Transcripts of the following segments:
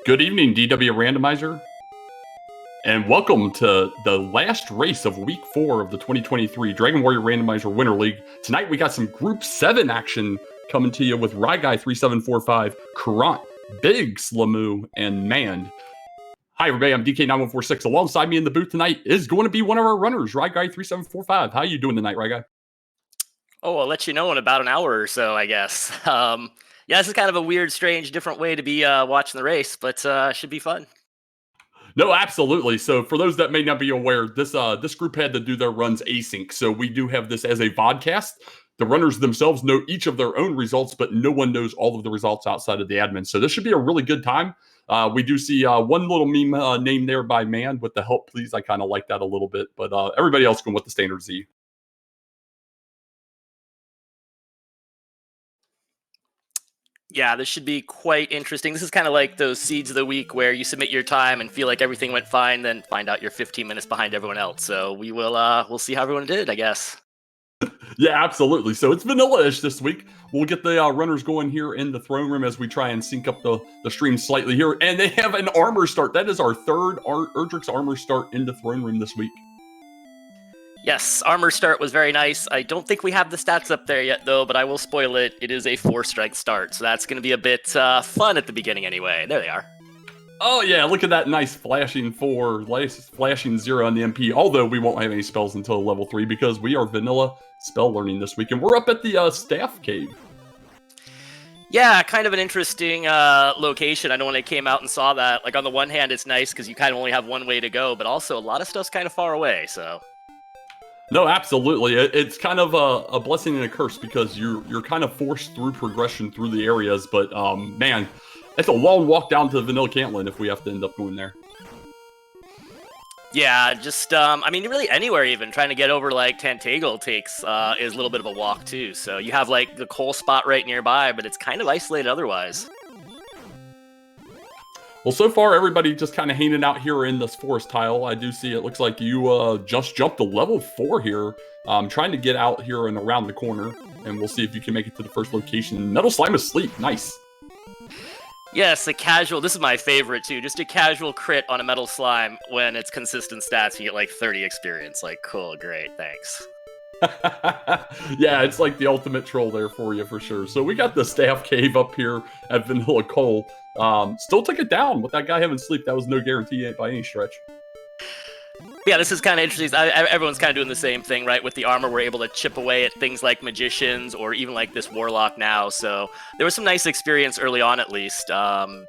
Good evening, DWR Randomizer, and welcome to the last race of Week 4 of the 2023 Dragon Warrior Randomizer Winter League. Tonight we got some Group 7 action coming to you with ryguy3745, Caront, Big Slamoo, and Mand. Hi everybody, I'm DK9146. Alongside me in the booth tonight is going to be one of our runners, ryguy3745. How you doing tonight, Ryguy? Oh, I'll let you know in about an hour or so, I guess. Yeah, this is kind of a weird, strange, different way to be watching the race, but should be fun. No, absolutely. So for those that may not be aware, this group had to do their runs async. So we do have this as a vodcast. The runners themselves know each of their own results, but no one knows all of the results outside of the admin. So this should be a really good time. We do see one little meme name there by Mand with the help please. I kind of like that a little bit, but everybody else going with the standard Z. Yeah, this should be quite interesting. This is kind of like those seeds of the week where you submit your time and feel like everything went fine, then find out you're 15 minutes behind everyone else. So we'll see how everyone did, I guess. Yeah, absolutely. So it's vanilla-ish this week. We'll get the runners going here in the throne room as we try and sync up the stream slightly here. And they have an armor start. That is our third Erdrick's armor start in the throne room this week. Yes, armor start was very nice. I don't think we have the stats up there yet, though, but I will spoil it. It is a 4-strike start, so that's going to be a bit fun at the beginning anyway. There they are. Oh, yeah, look at that nice flashing 4, flashing 0 on the MP, although we won't have any spells until level 3 because we are vanilla spell learning this week, and we're up at the staff cave. Yeah, kind of an interesting location. I know when I came out and saw that, like on the one hand, it's nice because you kind of only have one way to go, but also a lot of stuff's kind of far away, so... No, absolutely. It's kind of a blessing and a curse because you're kind of forced through progression through the areas. But man, it's a long walk down to Vanilla Cantland if we have to end up going there. Yeah, just I mean, really anywhere even trying to get over like Tantagle takes is a little bit of a walk too. So you have like the coal spot right nearby, but it's kind of isolated otherwise. Well, so far, everybody just kind of hanging out here in this forest tile. I do see it looks like you just jumped to level 4 here. Trying to get out here and around the corner. And we'll see if you can make it to the first location. Metal Slime asleep. Nice. Yes, a casual. This is my favorite, too. Just a casual crit on a Metal Slime when it's consistent stats. You get like 30 experience. Like, cool, great, thanks. Yeah, it's like the ultimate troll there for you, for sure. So we got the staff cave up here at Vanilla Coal. Still took it down with that guy having sleep. That was no guarantee by any stretch. Yeah, this is kind of interesting. Everyone's kind of doing the same thing, right? With the armor, we're able to chip away at things like magicians or even like this warlock now. So there was some nice experience early on, at least. So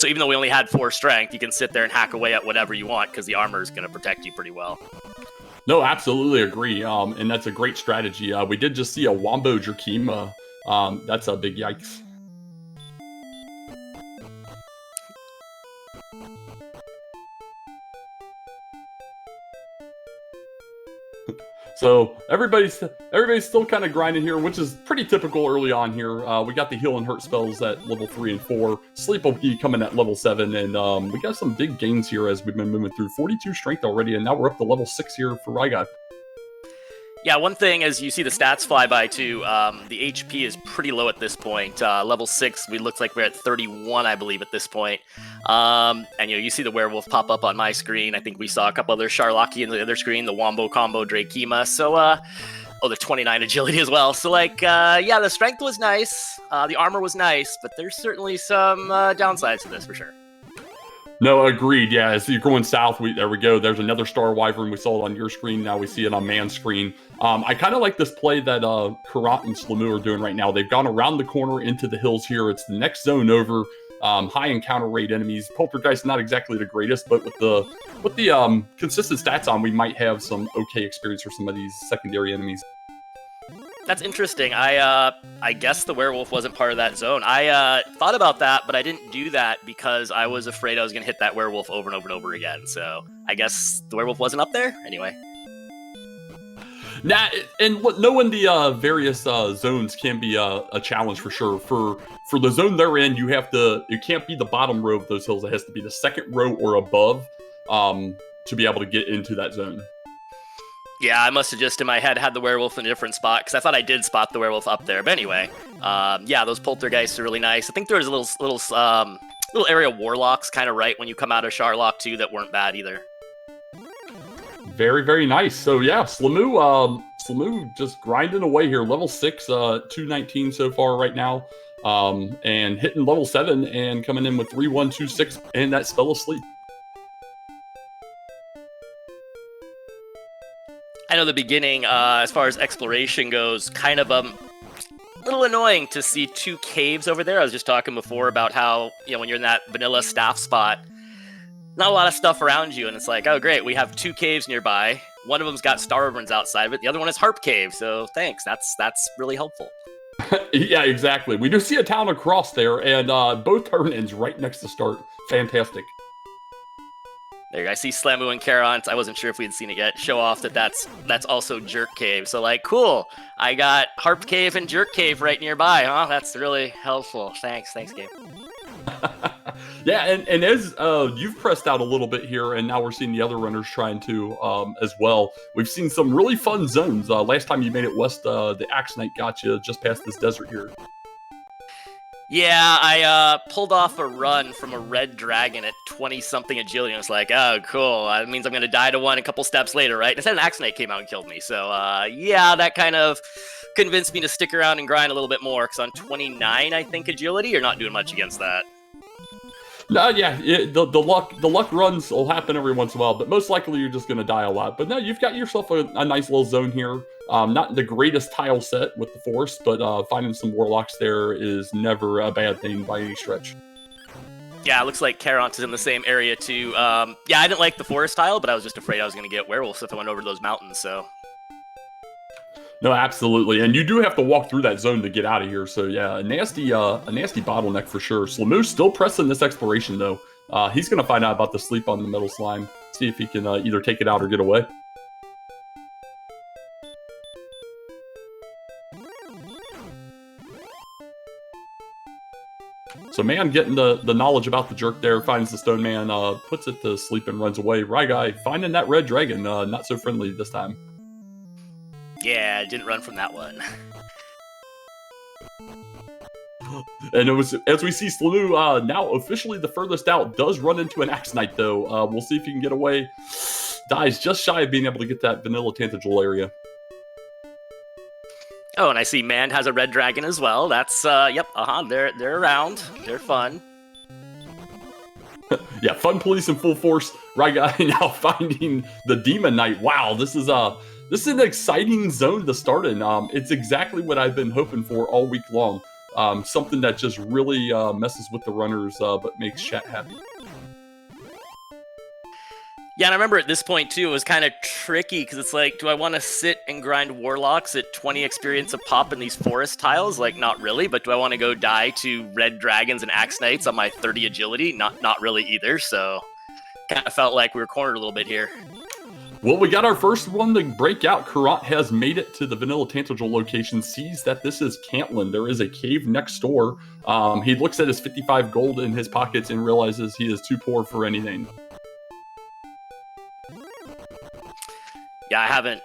even though we only had 4 strength, you can sit there and hack away at whatever you want because the armor is going to protect you pretty well. No, absolutely agree. And that's a great strategy. We did just see a Wombo Jerkima. That's a big yikes. So everybody's still kind of grinding here, which is pretty typical early on here. We got the heal and hurt spells at level 3 and 4. Sleep will be coming at level 7, and we got some big gains here as we've been moving through. 42 strength already, and now we're up to level 6 here for Ryguy. Yeah, one thing as you see the stats fly by too, the HP is pretty low at this point. Level 6, we look like we're at 31, I believe, at this point. And you see the werewolf pop up on my screen. I think we saw a couple other Sharlocki in the other screen, the Wombo combo Drakima. So, the 29 agility as well. So, yeah, the strength was nice. The armor was nice, but there's certainly some downsides to this for sure. No, agreed. Yeah, as you're going south, there we go. There's another Star Wyvern. We saw it on your screen. Now we see it on Man's screen. I kind of like this play that Caront and Slamoo are doing right now. They've gone around the corner into the hills here. It's the next zone over. High encounter rate enemies. Poltergeist not exactly the greatest, but with the consistent stats on, we might have some okay experience for some of these secondary enemies. That's interesting. I guess the werewolf wasn't part of that zone. I thought about that, but I didn't do that because I was afraid I was going to hit that werewolf over and over and over again. So I guess the werewolf wasn't up there anyway. Nah, and knowing the various zones can be a challenge for sure. For the zone they're in, it can't be the bottom row of those hills. It has to be the second row or above to be able to get into that zone. Yeah, I must have just in my head had the werewolf in a different spot because I thought I did spot the werewolf up there. But anyway, yeah, those poltergeists are really nice. I think there was a little Little area warlocks kind of right when you come out of Sharlock too that weren't bad either. Very, very nice. So yeah, Slamoo just grinding away here. Level 6, 219 so far right now. And hitting level 7 and coming in with 3126 and that spell of sleep. I know the beginning, as far as exploration goes, kind of a little annoying to see 2 caves over there. I was just talking before about how, when you're in that vanilla staff spot, not a lot of stuff around you, and it's like, oh great, we have 2 caves nearby. One of them's got Starburns outside of it. The other one is Harp Cave, so thanks. That's really helpful. Yeah, exactly. We do see a town across there, and both turn ins right next to start. Fantastic. There, I see Slamoo and Caront. I wasn't sure if we'd seen it yet. Show off that that's also Jerk Cave. So like, cool. I got Harp Cave and Jerk Cave right nearby, huh? That's really helpful. Thanks, game. Yeah, and as you've pressed out a little bit here, and now we're seeing the other runners trying to as well. We've seen some really fun zones. Last time you made it west, the Axe Knight got you just past this desert here. Yeah, I pulled off a run from a red dragon at 20-something agility. And I was like, oh, cool. That means I'm going to die to one a couple steps later, right? Instead, an Axe Knight came out and killed me. So, yeah, that kind of convinced me to stick around and grind a little bit more. Because on 29, I think, agility, you're not doing much against that. No, yeah, the luck runs will happen every once in a while, but most likely you're just going to die a lot. But no, you've got yourself a nice little zone here. Not the greatest tile set with the Forest, but finding some Warlocks there is never a bad thing by any stretch. Yeah, it looks like Caront is in the same area too. Yeah, I didn't like the Forest tile, but I was just afraid I was going to get Werewolves if I went over to those mountains, so... No, absolutely, and you do have to walk through that zone to get out of here. So yeah, a nasty bottleneck for sure. Slamoo's still pressing this exploration though. He's gonna find out about the sleep on the metal slime. See if he can either take it out or get away. So man getting the knowledge about the jerk there, finds the stone man, puts it to sleep and runs away. Ryguy finding that red dragon, not so friendly this time. Yeah, didn't run from that one. And it was, as we see, Slamoo now officially the furthest out, does run into an Axe Knight though. We'll see if he can get away. Dies just shy of being able to get that vanilla Tantagel area. Oh, and I see Mand has a red dragon as well. That's, yep, they're around. They're fun. Yeah, fun police in full force. Ryguy now finding the Demon Knight. Wow, this is an exciting zone to start in. It's exactly what I've been hoping for all week long. Something that just really messes with the runners, but makes chat happy. Yeah, and I remember at this point, too, it was kind of tricky, because it's like, do I want to sit and grind Warlocks at 20 experience a pop in these Forest tiles? Like, not really, but do I want to go die to Red Dragons and Axe Knights on my 30 agility? Not really either, so kind of felt like we were cornered a little bit here. Well, we got our first one to break out. Caront has made it to the Vanilla Tantagel location, sees that this is Cantlin. There is a cave next door. He looks at his 55 gold in his pockets and realizes he is too poor for anything. Yeah, I haven't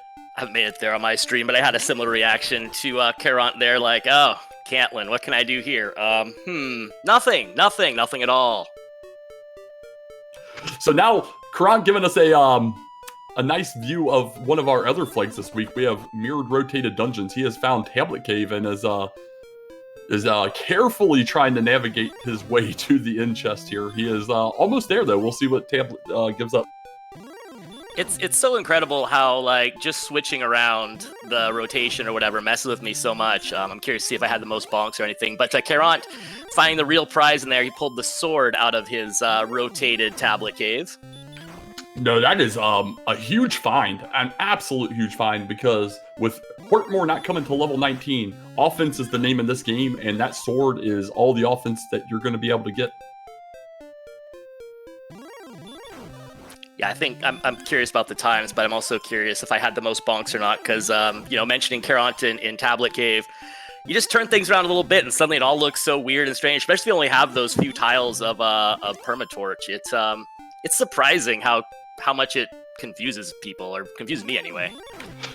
made it there on my stream, but I had a similar reaction to Caront there, like, oh, Cantlin, what can I do here? Nothing at all. So now, Caront giving us a nice view of one of our other flags this week. We have mirrored rotated dungeons. He has found Tablet Cave and is carefully trying to navigate his way to the end chest here. He is almost there though. We'll see what Tablet gives up. It's so incredible how, like, just switching around the rotation or whatever messes with me so much. I'm curious to see if I had the most bonks or anything. But Caront, finding the real prize in there, he pulled the sword out of his rotated Tablet Cave. No, that is a huge find, an absolute huge find, because with Hortmore not coming to level 19, offense is the name of this game, and that sword is all the offense that you're going to be able to get. Yeah, I think I'm curious about the times, but I'm also curious if I had the most bonks or not, because, mentioning Caront in Tablet Cave, you just turn things around a little bit, and suddenly it all looks so weird and strange, especially if you only have those few tiles of Permatorch. It's surprising how much it confuses people, or confuses me anyway.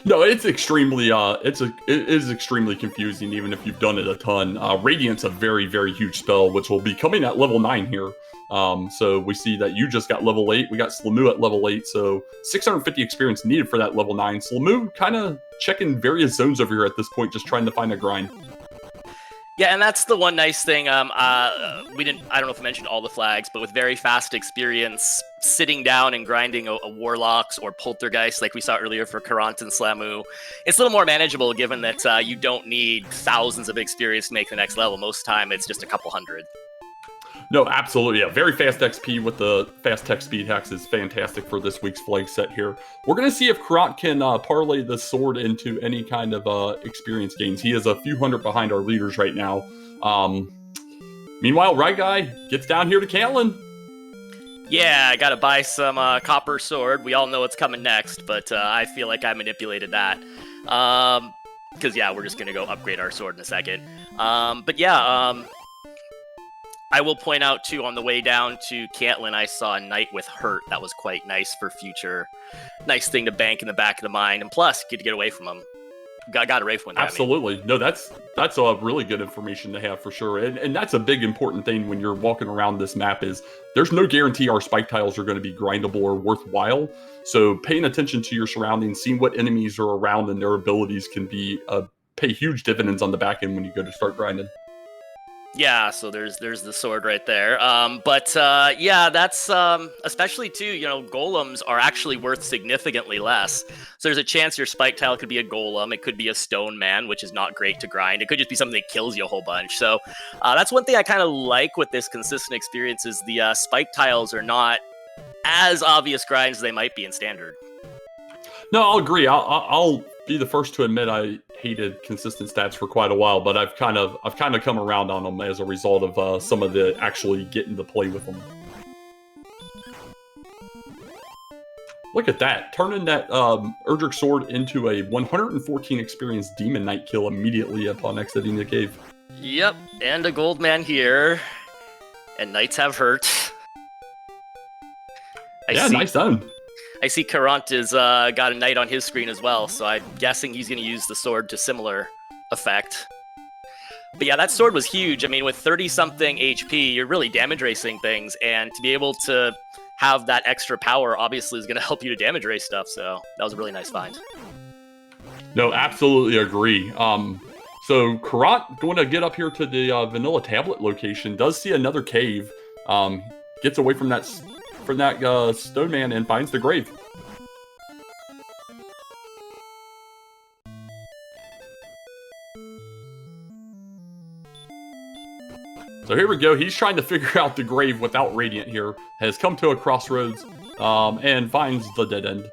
No, it's extremely it is extremely confusing even if you've done it a ton. Radiant's a very, very huge spell, which will be coming at level 9 here. So we see that you just got level 8. We got Slamoo at level 8, so 650 experience needed for that level 9. Slamoo kind of checking various zones over here at this point, just trying to find a grind. Yeah, and that's the one nice thing. I don't know if I mentioned all the flags, but with very fast experience, sitting down and grinding a Warlocks or Poltergeist, like we saw earlier for Caront and Slamoo, it's a little more manageable given that you don't need thousands of experience to make the next level. Most of the time, it's just a couple hundred. No, absolutely. Yeah, very fast XP with the fast tech speed hacks is fantastic for this week's flag set here. We're going to see if Caront can parlay the sword into any kind of experience gains. He is a few hundred behind our leaders right now. Meanwhile, Ryguy gets down here to Caitlin. Yeah, I got to buy some copper sword. We all know what's coming next, but I feel like I manipulated that. Because, yeah, we're just going to go upgrade our sword in a second. I will point out, too, on the way down to Caitlin, I saw a knight with hurt. That was quite nice for future. Nice thing to bank in the back of the mind. And plus, get to get away from him. Got away from him. Absolutely. No, that's a really good information to have for sure. And that's a big important thing when you're walking around this map is there's no guarantee our spike tiles are going to be grindable or worthwhile. So paying attention to your surroundings, seeing what enemies are around and their abilities can be pay huge dividends on the back end when you go to start grinding. Yeah, so there's the sword right there. That's especially too, golems are actually worth significantly less. So there's a chance your spike tile could be a golem. It could be a stone man, which is not great to grind. It could just be something that kills you a whole bunch. So that's one thing I kind of like with this consistent experience is the spike tiles are not as obvious grinds as they might be in standard. No, I'll agree. I'll be the first to admit I hated consistent stats for quite a while, but I've kind of come around on them as a result of some of the actually getting to play with them. Look at that, turning that Erdrick sword into a 114 experience demon knight kill immediately upon exiting the cave. Yep, and a gold man here, and knights have hurt. Nice done. I see Caront has got a knight on his screen as well, so I'm guessing he's going to use the sword to similar effect. But yeah, that sword was huge. I mean, with 30-something HP, you're really damage racing things, and to be able to have that extra power obviously is going to help you to damage race stuff, so that was a really nice find. No, absolutely agree. So Caront going to get up here to the vanilla tablet location, does see another cave, gets away from that stone man and finds the grave. So here we go. He's trying to figure out the grave without Radiant here. Has come to a crossroads and finds the dead end.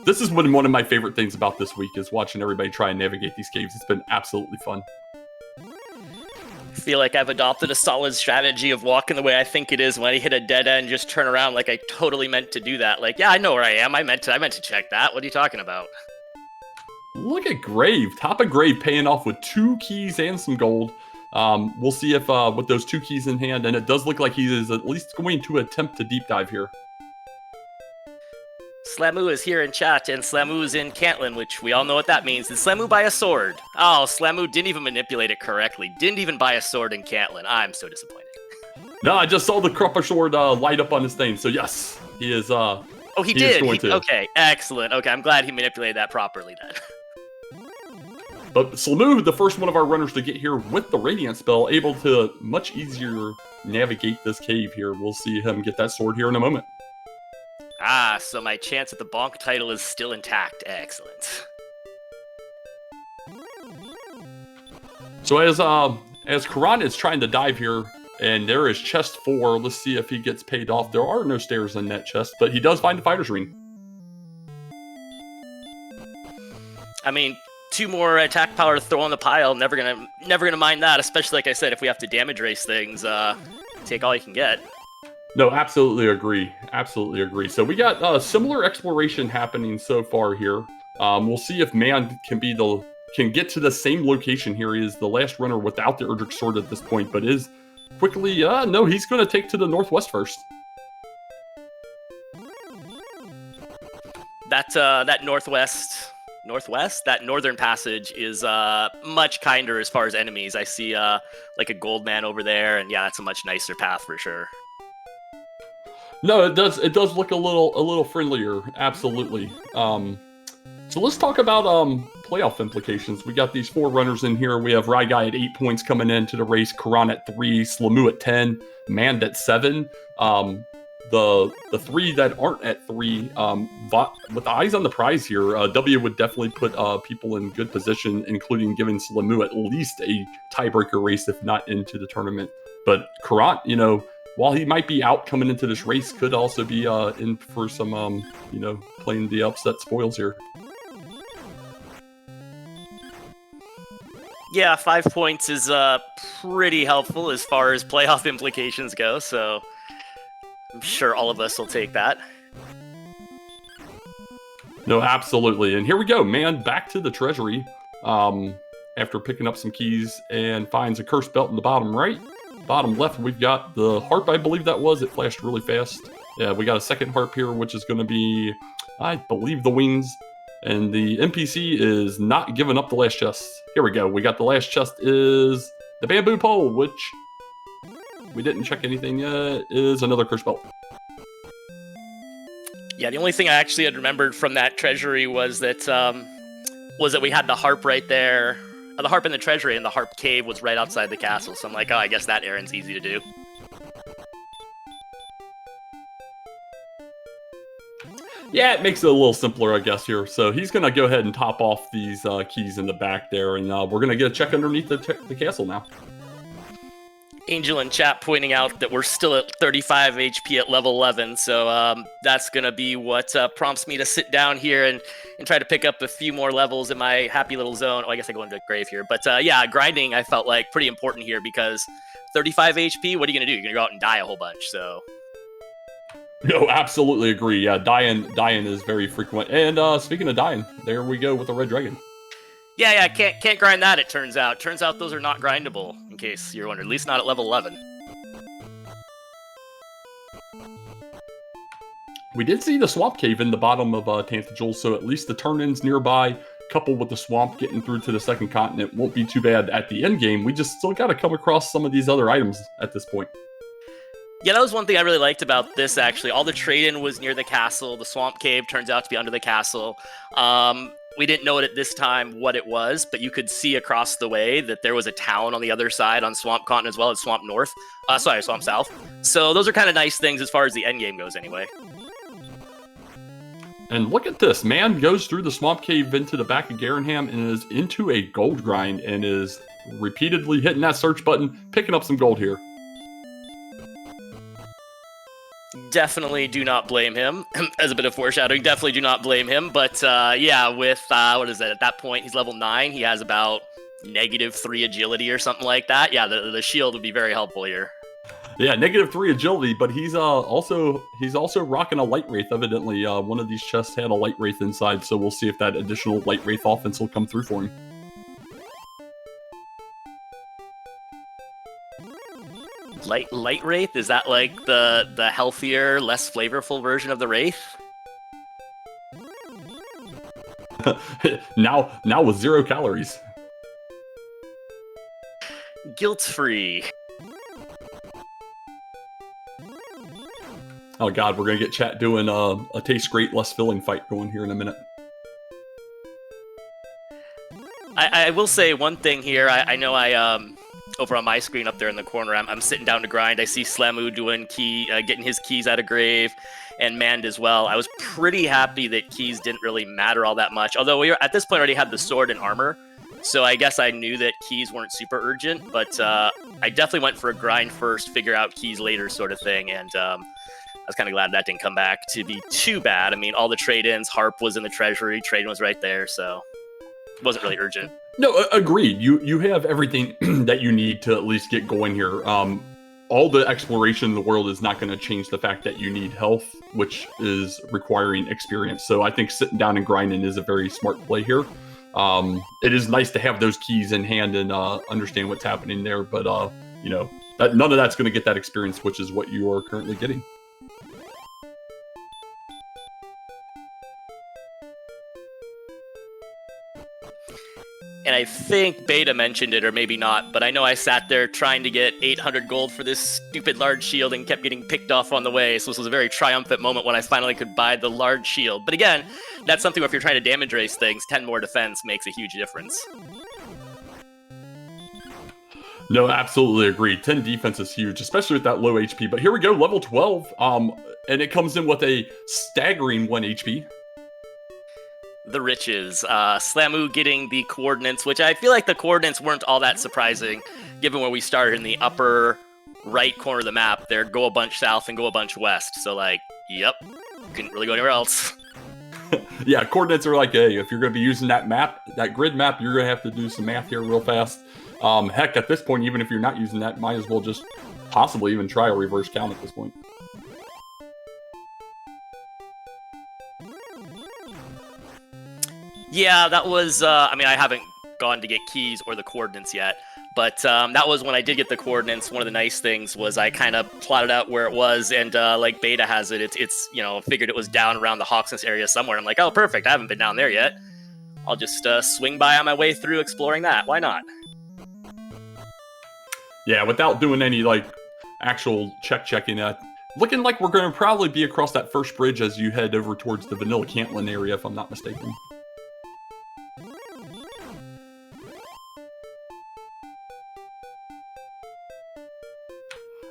This is one of my favorite things about this week is watching everybody try and navigate these caves. It's been absolutely fun. I feel like I've adopted a solid strategy of walking the way I think it is. When I hit a dead end, just turn around like I totally meant to do that. Like, yeah, I know where I am. I meant to check that. What are you talking about? Look at Grave. Top of Grave paying off with 2 keys and some gold. We'll see if with those 2 keys in hand, and it does look like he is at least going to attempt to deep dive here. Slamoo is here in chat, and Slamoo is in Caitlin, which we all know what that means. Did Slamoo buy a sword? Oh, Slamoo didn't even manipulate it correctly. Didn't even buy a sword in Caitlin. I'm so disappointed. No, I just saw the Crupper sword light up on his thing, so yes, he is. Oh, he did. Okay, excellent. Okay, I'm glad he manipulated that properly then. But Slamoo, the first one of our runners to get here with the Radiant spell, able to much easier navigate this cave here. We'll see him get that sword here in a moment. Ah, so my chance at the bonk title is still intact. Excellent. So as Caront is trying to dive here, and there is chest 4. Let's see if he gets paid off. There are no stairs in that chest, but he does find a fighter's ring. I mean, 2 more attack power to throw on the pile. Never gonna mind that. Especially like I said, if we have to damage race things, take all you can get. No, absolutely agree. Absolutely agree. So we got similar exploration happening so far here. We'll see if Man can get to the same location here. He is the last runner without the Erdrick sword at this point, but is quickly no, he's going to take to the northwest first. That northwest northwest. That northern passage is much kinder as far as enemies. I see like a gold man over there, and yeah, that's a much nicer path for sure. No, it does. It does look a little friendlier. Absolutely. So let's talk about playoff implications. We got these 4 runners in here. We have Ryguy at 8 points coming into the race, Caront at 3, Slamoo at 10, Mand at 7. The 3 that aren't at 3, with the eyes on the prize here, W would definitely put people in good position, including giving Slamoo at least a tiebreaker race, if not into the tournament. But Caront, while he might be out coming into this race, could also be in for some, playing the upset spoils here. Yeah, 5 points is pretty helpful as far as playoff implications go, so I'm sure all of us will take that. No, absolutely. And here we go, man, back to the treasury after picking up some keys, and finds a cursed belt in the bottom right. Bottom left, we've got the harp, I believe that was. It flashed really fast. Yeah, we got a second harp here, which is going to be, I believe, the wings. And the NPC is not giving up the last chest. Here we go. We got the last chest is the bamboo pole, which we didn't check anything yet, is another curse belt. Yeah, the only thing I actually had remembered from that treasury was that we had the harp right there. The harp in the treasury, and the harp cave was right outside the castle. So I'm like, oh, I guess that errand's easy to do. Yeah, it makes it a little simpler, I guess, here. So he's going to go ahead and top off these keys in the back there, and we're going to get a check underneath the castle now. Angel in chat pointing out that we're still at 35 HP at level 11, so that's going to be what prompts me to sit down here and try to pick up a few more levels in my happy little zone. Oh, I guess I go into grave here. But yeah, grinding I felt like pretty important here, because 35 HP, what are you going to do? You're going to go out and die a whole bunch, so... No, absolutely agree. Yeah, dying is very frequent. And speaking of dying, there we go with the red dragon. Yeah, can't grind that, it turns out. Turns out those are not grindable, in case you're wondering. At least not at level 11. We did see the swamp cave in the bottom of Tantajul, so at least the turn-ins nearby, coupled with the swamp getting through to the second continent, won't be too bad at the end game. We just still got to come across some of these other items at this point. Yeah, that was one thing I really liked about this, actually. All the trade-in was near the castle. The swamp cave turns out to be under the castle. We didn't know it at this time what it was, but you could see across the way that there was a town on the other side on Swamp Continent as well as Swamp North. Swamp South. So those are kind of nice things as far as the end game goes anyway. And look at this. Man goes through the swamp cave into the back of Garenham and is into a gold grind and is repeatedly hitting that search button, picking up some gold here. Definitely do not blame him. As a bit of foreshadowing, definitely do not blame him. But yeah, with, what is that? At that point, he's level 9. He has about -3 agility or something like that. Yeah, the shield would be very helpful here. Yeah, -3 agility, but he's also rocking a light wraith. Evidently, one of these chests had a light wraith inside, so we'll see if that additional light wraith offense will come through for him. Light wraith? Is that like the healthier, less flavorful version of the wraith? now with 0 calories. Guilt-free. Oh god, we're gonna get chat doing a taste great, less filling fight going here in a minute. I will say one thing here. I know over on my screen up there in the corner, I'm sitting down to grind. I see Slamoo doing getting his keys out of grave, and Mand as well. I was pretty happy that keys didn't really matter all that much. Although we at this point already had the sword and armor, so I guess I knew that keys weren't super urgent. But I definitely went for a grind first, figure out keys later sort of thing, and I was kind of glad that didn't come back to be too bad. I mean, all the trade-ins, harp was in the treasury, trade-in was right there, so it wasn't really urgent. No, agreed. You have everything that you need to at least get going here. All the exploration in the world is not going to change the fact that you need health, which is requiring experience. So I think sitting down and grinding is a very smart play here. It is nice to have those keys in hand and understand what's happening there, but none of that's going to get that experience, which is what you are currently getting. I think Beta mentioned it, or maybe not, but I know I sat there trying to get 800 gold for this stupid large shield and kept getting picked off on the way, so this was a very triumphant moment when I finally could buy the large shield. But again, that's something where if you're trying to damage race things, 10 more defense makes a huge difference. No, absolutely agreed. 10 defense is huge, especially with that low HP. But here we go, level 12, and it comes in with a staggering 1 HP. The riches. Slamu getting the coordinates, which I feel like the coordinates weren't all that surprising, given where we started in the upper right corner of the map. There, go a bunch south and go a bunch west. So, like, yep, couldn't really go anywhere else. Yeah, coordinates are like, hey, if you're going to be using that map, that grid map, you're going to have to do some math here real fast. Heck, at this point, even if you're not using that, might as well just possibly even try a reverse count at this point. Yeah, that was, I mean, I haven't gone to get keys or the coordinates yet, but that was when I did get the coordinates. One of the nice things was I kind of plotted out where it was, and like Beta has it, it's you know, figured it was down around the Hawksness area somewhere. I'm like, oh, perfect, I haven't been down there yet. I'll just swing by on my way through exploring that. Why not? Yeah, without doing any, like, actual checking that. Looking like we're going to probably be across that first bridge as you head over towards the Vanilla Cantlin area, if I'm not mistaken.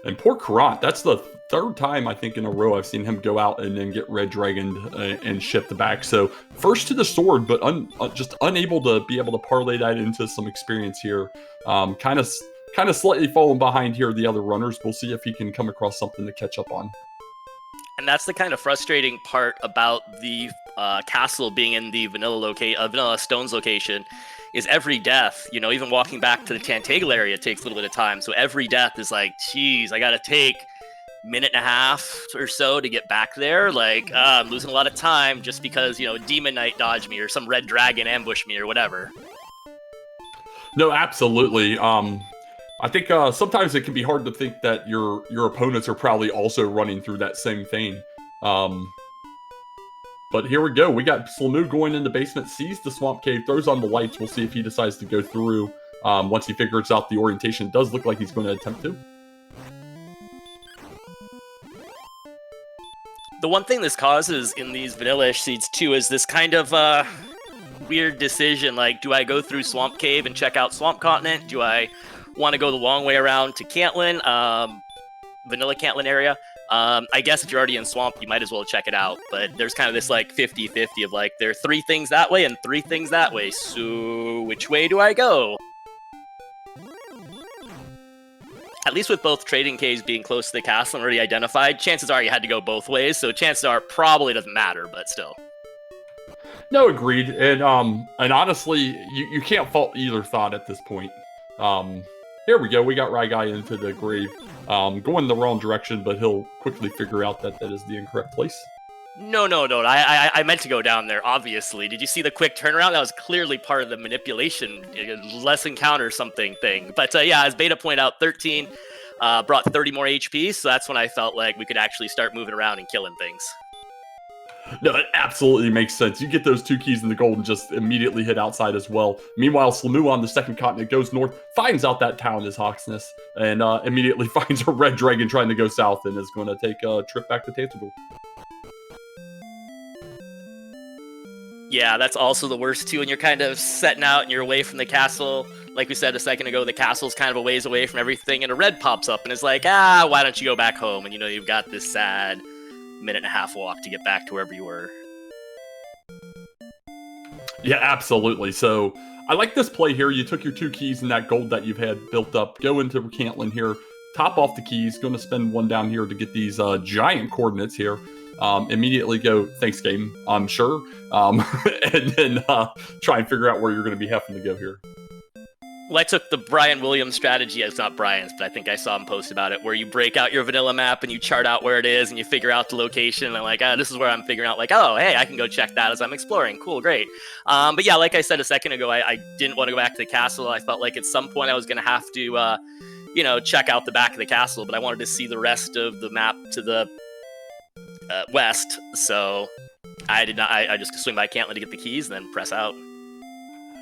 And poor Caront, that's the third time, I think, in a row I've seen him go out and then get red dragoned and shipped back. So first to the sword, but just unable to be able to parlay that into some experience here. Kind of slightly falling behind here the other runners. We'll see if he can come across something to catch up on. And that's the kind of frustrating part about the castle being in the Vanilla Stones location, is every death, you know, even walking back to the Tantagle area takes a little bit of time. So every death is like, geez, I gotta take a minute and a half or so to get back there. Like, I'm losing a lot of time just because, you know, Demon Knight dodged me or some red dragon ambushed me or whatever. No, absolutely. I think sometimes it can be hard to think that your opponents are probably also running through that same thing. But here we go. We got Slamu going in the basement, sees the swamp cave, throws on the lights. We'll see if he decides to go through once he figures out the orientation. It does look like he's going to attempt to. The one thing this causes in these vanilla-ish seeds too is this kind of weird decision. Like, do I go through Swamp Cave and check out Swamp Continent? Do I want to go the long way around to Cantlin, Vanilla Cantlin area? I guess if you're already in Swamp, you might as well check it out. But there's kind of this like 50-50 of like, there are 3 things that way and 3 things that way. So which way do I go? At least with both trading caves being close to the castle and already identified, chances are you had to go both ways. So chances are it probably doesn't matter, but still. No, agreed. And honestly, you can't fault either thought at this point. Here we go. We got Ryguy into the grave. Going the wrong direction, but he'll quickly figure out that that is the incorrect place. No. I meant to go down there, obviously. Did you see the quick turnaround? That was clearly part of the manipulation, less encounter something thing. But yeah, as Beta pointed out, 13 brought 30 more HP, so that's when I felt like we could actually start moving around and killing things. No, it absolutely makes sense. You get those 2 keys in the gold and just immediately hit outside as well. Meanwhile, Slamu on the second continent goes north, finds out that town is Hawksness, and immediately finds a red dragon trying to go south and is going to take a trip back to Tantagle. Yeah, that's also the worst too, when you're kind of setting out and you're away from the castle. Like we said a second ago, the castle's kind of a ways away from everything, and a red pops up and is like, why don't you go back home? And you know, you've got this sad minute and a half walk to get back to wherever you were. Yeah, absolutely. So I like this play here. You took your 2 keys and that gold that you've had built up, go into Cantlin here, top off the keys, going to spend 1 down here to get these giant coordinates here. Immediately go, thanks game, I'm sure, and then try and figure out where you're going to be having to go here. Well, I took the Brian Williams strategy. It's not Brian's, but I think I saw him post about it, where you break out your vanilla map and you chart out where it is and you figure out the location. And I'm like, this is where I'm figuring out, like, oh, hey, I can go check that as I'm exploring. Cool, great. But yeah, like I said a second ago, I didn't want to go back to the castle. I felt like at some point I was going to have to, check out the back of the castle, but I wanted to see the rest of the map to the west. So I did not. I just swing by Cantlin to get the keys and then press out.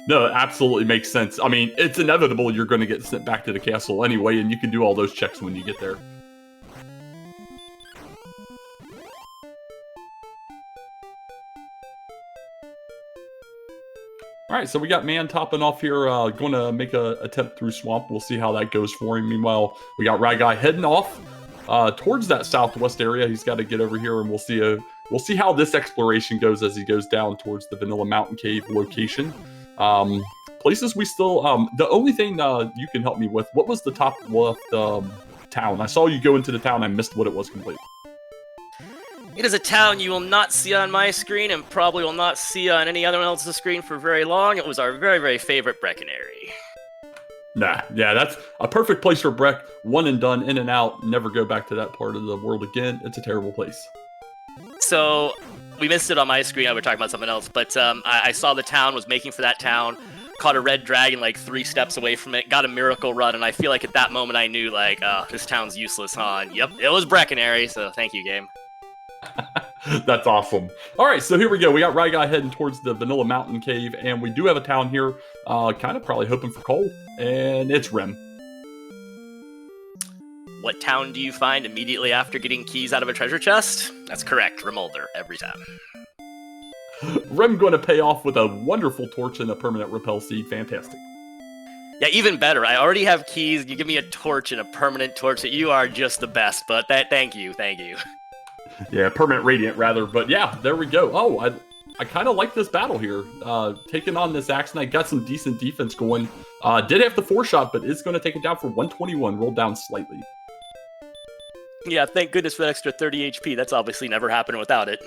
No, it absolutely makes sense. I mean, it's inevitable you're going to get sent back to the castle anyway, and you can do all those checks when you get there. All right, so we got Man topping off here, going to make a attempt through Swamp. We'll see how that goes for him. Meanwhile, we got Ryguy heading off towards that southwest area. He's got to get over here, and we'll see how this exploration goes as he goes down towards the Vanilla Mountain Cave location. Places we still, the only thing you can help me with, what was the top left town? I saw you go into the town. I missed what it was completely. It is a town you will not see on my screen and probably will not see on any other else's screen for very long. It was our very, very favorite Brecconary. Nah, yeah, that's a perfect place for Breck. One and done, in and out, never go back to that part of the world again. It's a terrible place. So, we missed it on my screen. I was talking about something else, but I saw the town, was making for that town, caught a red dragon like 3 steps away from it, got a miracle run, and I feel like at that moment I knew, like, this town's useless, huh? And yep, it was Brecconary, so thank you, game. That's awesome. All right, so here we go. We got Ryguy heading towards the Vanilla Mountain Cave, and we do have a town here, kind of probably hoping for coal, and it's Rem. What town do you find immediately after getting keys out of a treasure chest? That's correct, Remolder, every time. Rem going to pay off with a wonderful torch and a permanent repel seed. Fantastic. Yeah, even better. I already have keys. You give me a torch and a permanent torch. You are just the best, but thank you. Yeah, permanent radiant rather, but yeah, there we go. Oh, I kind of like this battle here. Taking on this Axe Knight, got some decent defense going. Did have the 4-shot, but is going to take it down for 121, rolled down slightly. Yeah, thank goodness for that extra 30 HP. That's obviously never happened without it.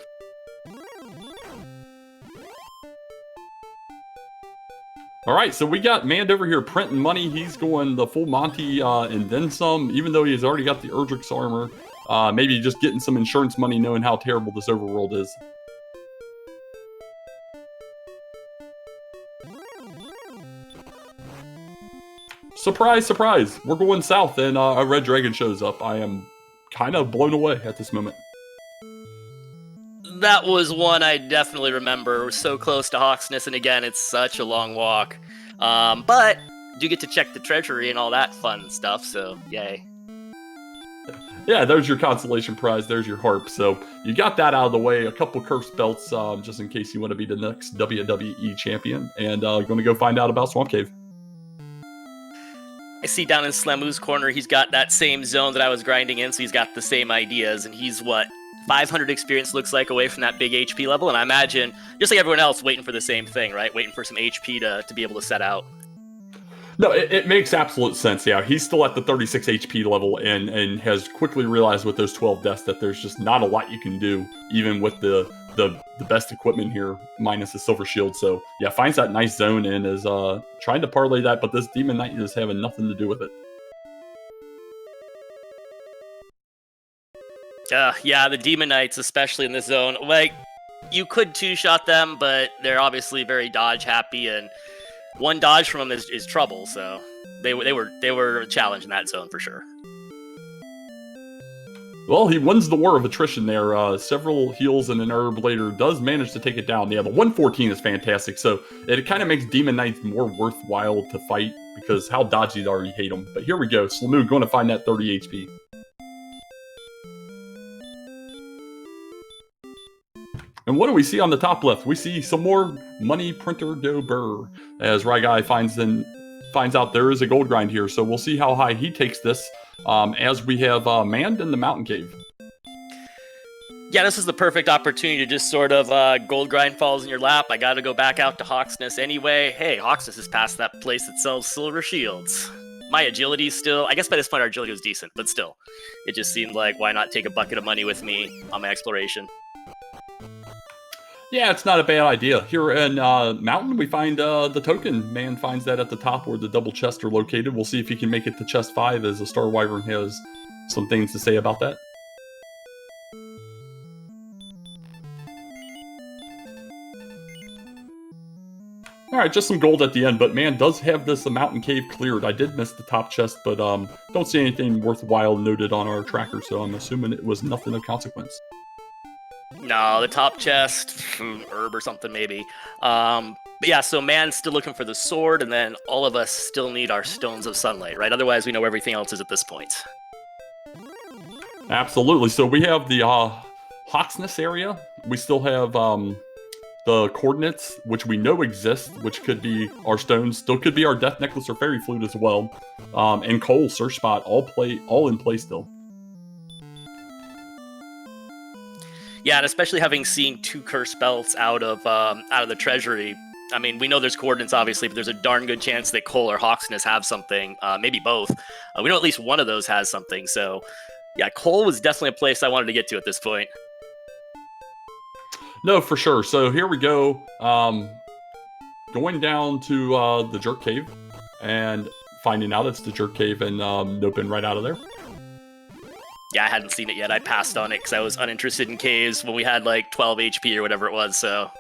All right, so we got Mand over here printing money. He's going the full Monty and then some, even though he's already got the Erdrick's armor. Maybe just getting some insurance money knowing how terrible this overworld is. Surprise, surprise. We're going south and a red dragon shows up. I am kind of blown away at this moment. That was one I definitely remember. We're so close to Hawksness, and again, it's such a long walk. But do get to check the treasury and all that fun stuff, so yay. Yeah, there's your consolation prize. There's your harp. So you got that out of the way. A couple cursed belts, just in case you want to be the next WWE champion. And going to go find out about Swamp Cave. I see down in Slamu's corner, he's got that same zone that I was grinding in, so he's got the same ideas. And he's, 500 experience looks like away from that big HP level. And I imagine, just like everyone else, waiting for the same thing, right? Waiting for some HP to be able to set out. No, it makes absolute sense. Yeah, he's still at the 36 HP level and has quickly realized with those 12 deaths that there's just not a lot you can do, even with the best equipment here, minus the silver shield. So yeah, finds that nice zone and is trying to parlay that, but this Demon Knight is having nothing to do with it. Yeah, the Demon Knights, especially in this zone, you could 2-shot them, but they're obviously very dodge happy, and one dodge from them is trouble, so they were a challenge in that zone for sure. Well, he wins the war of attrition there. Several heals and an herb later does manage to take it down. Yeah, the 114 is fantastic, so it kind of makes Demon Knights more worthwhile to fight because how dodgy they already hate them. But here we go, Slamu going to find that 30 HP. And what do we see on the top left? We see some more money printer do burr as Ryguy finds out there is a gold grind here. So we'll see how high he takes this as we have Mand in the mountain cave. Yeah, this is the perfect opportunity to just sort of gold grind falls in your lap. I got to go back out to Hawksness anyway. Hey, Hawksness is past that place that sells silver shields. My agility still, I guess by this point our agility was decent, but still. It just seemed like why not take a bucket of money with me on my exploration. Yeah, it's not a bad idea. Here in Mountain, we find the token. Man finds that at the top where the double chests are located. We'll see if he can make it to chest 5 as the Star Wyvern has some things to say about that. All right, just some gold at the end, but Man does have this mountain cave cleared. I did miss the top chest, but don't see anything worthwhile noted on our tracker, so I'm assuming it was nothing of consequence. No, the top chest, herb or something maybe. But yeah, so man's still looking for the sword, and then all of us still need our stones of sunlight, right? Otherwise, we know where everything else is at this point. Absolutely. So we have the Hawksness area. We still have the coordinates, which we know exist, which could be our stones, still could be our death necklace or fairy flute as well. And Cole, search spot, all in play still. Yeah, and especially having seen 2 curse belts out of the treasury. I mean, we know there's coordinates, obviously, but there's a darn good chance that Cole or Hawksness have something, maybe both. We know at least one of those has something, so yeah, Cole was definitely a place I wanted to get to at this point. No, for sure. So here we go. Going down to the Jerk Cave and finding out it's the Jerk Cave and noping right out of there. Yeah, I hadn't seen it yet. I passed on it because I was uninterested in caves when we had like 12 HP or whatever it was, so...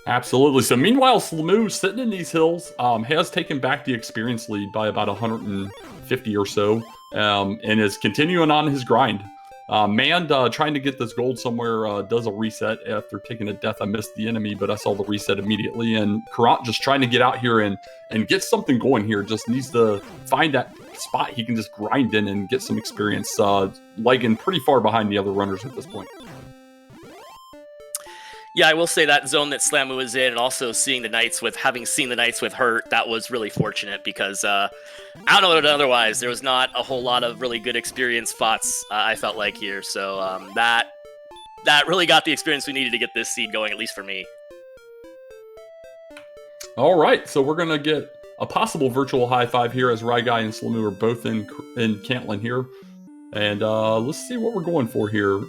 Absolutely. So meanwhile, Slamoo, sitting in these hills, has taken back the experience lead by about 150 or so, and is continuing on his grind. Mand, trying to get this gold somewhere, does a reset after taking a death. I missed the enemy, but I saw the reset immediately. And Caront just trying to get out here and get something going here. Just needs to find that spot he can just grind in and get some experience, lagging pretty far behind the other runners at this point. Yeah, I will say that zone that Slamoo was in, and also having seen the Knights with hurt, that was really fortunate because I don't know what otherwise. There was not a whole lot of really good experience spots, I felt like here. So that really got the experience we needed to get this seed going, at least for me. All right, so we're gonna get a possible virtual high five here as Ryguy and Slamoo are both in Cantlin here, and let's see what we're going for here.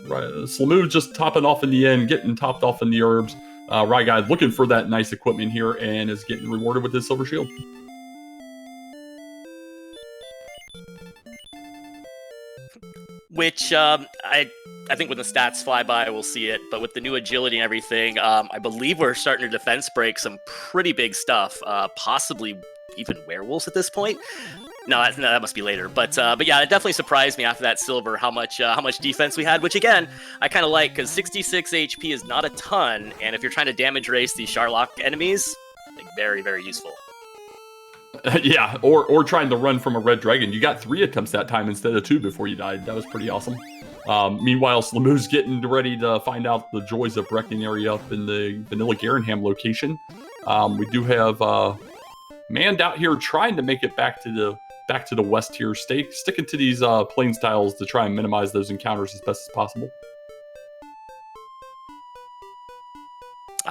Right, Slamoo just topping off in the end, getting topped off in the herbs. Ryguy looking for that nice equipment here and is getting rewarded with his silver shield. Which I think when the stats fly by, we'll see it. But with the new agility and everything, I believe we're starting to defense break some pretty big stuff. Possibly even werewolves at this point. No, that must be later. But yeah, it definitely surprised me after that silver how much defense we had. Which again, I kind of like because 66 HP is not a ton, and if you're trying to damage race these Sharlock enemies, like very very useful. Yeah, or trying to run from a red dragon. You got 3 attempts that time instead of 2 before you died. That was pretty awesome. Meanwhile, Slamoo's getting ready to find out the joys of wrecking area up in the Vanilla Garenham location. We do have Mand out here trying to make it back to the west here, sticking to these plains tiles to try and minimize those encounters as best as possible.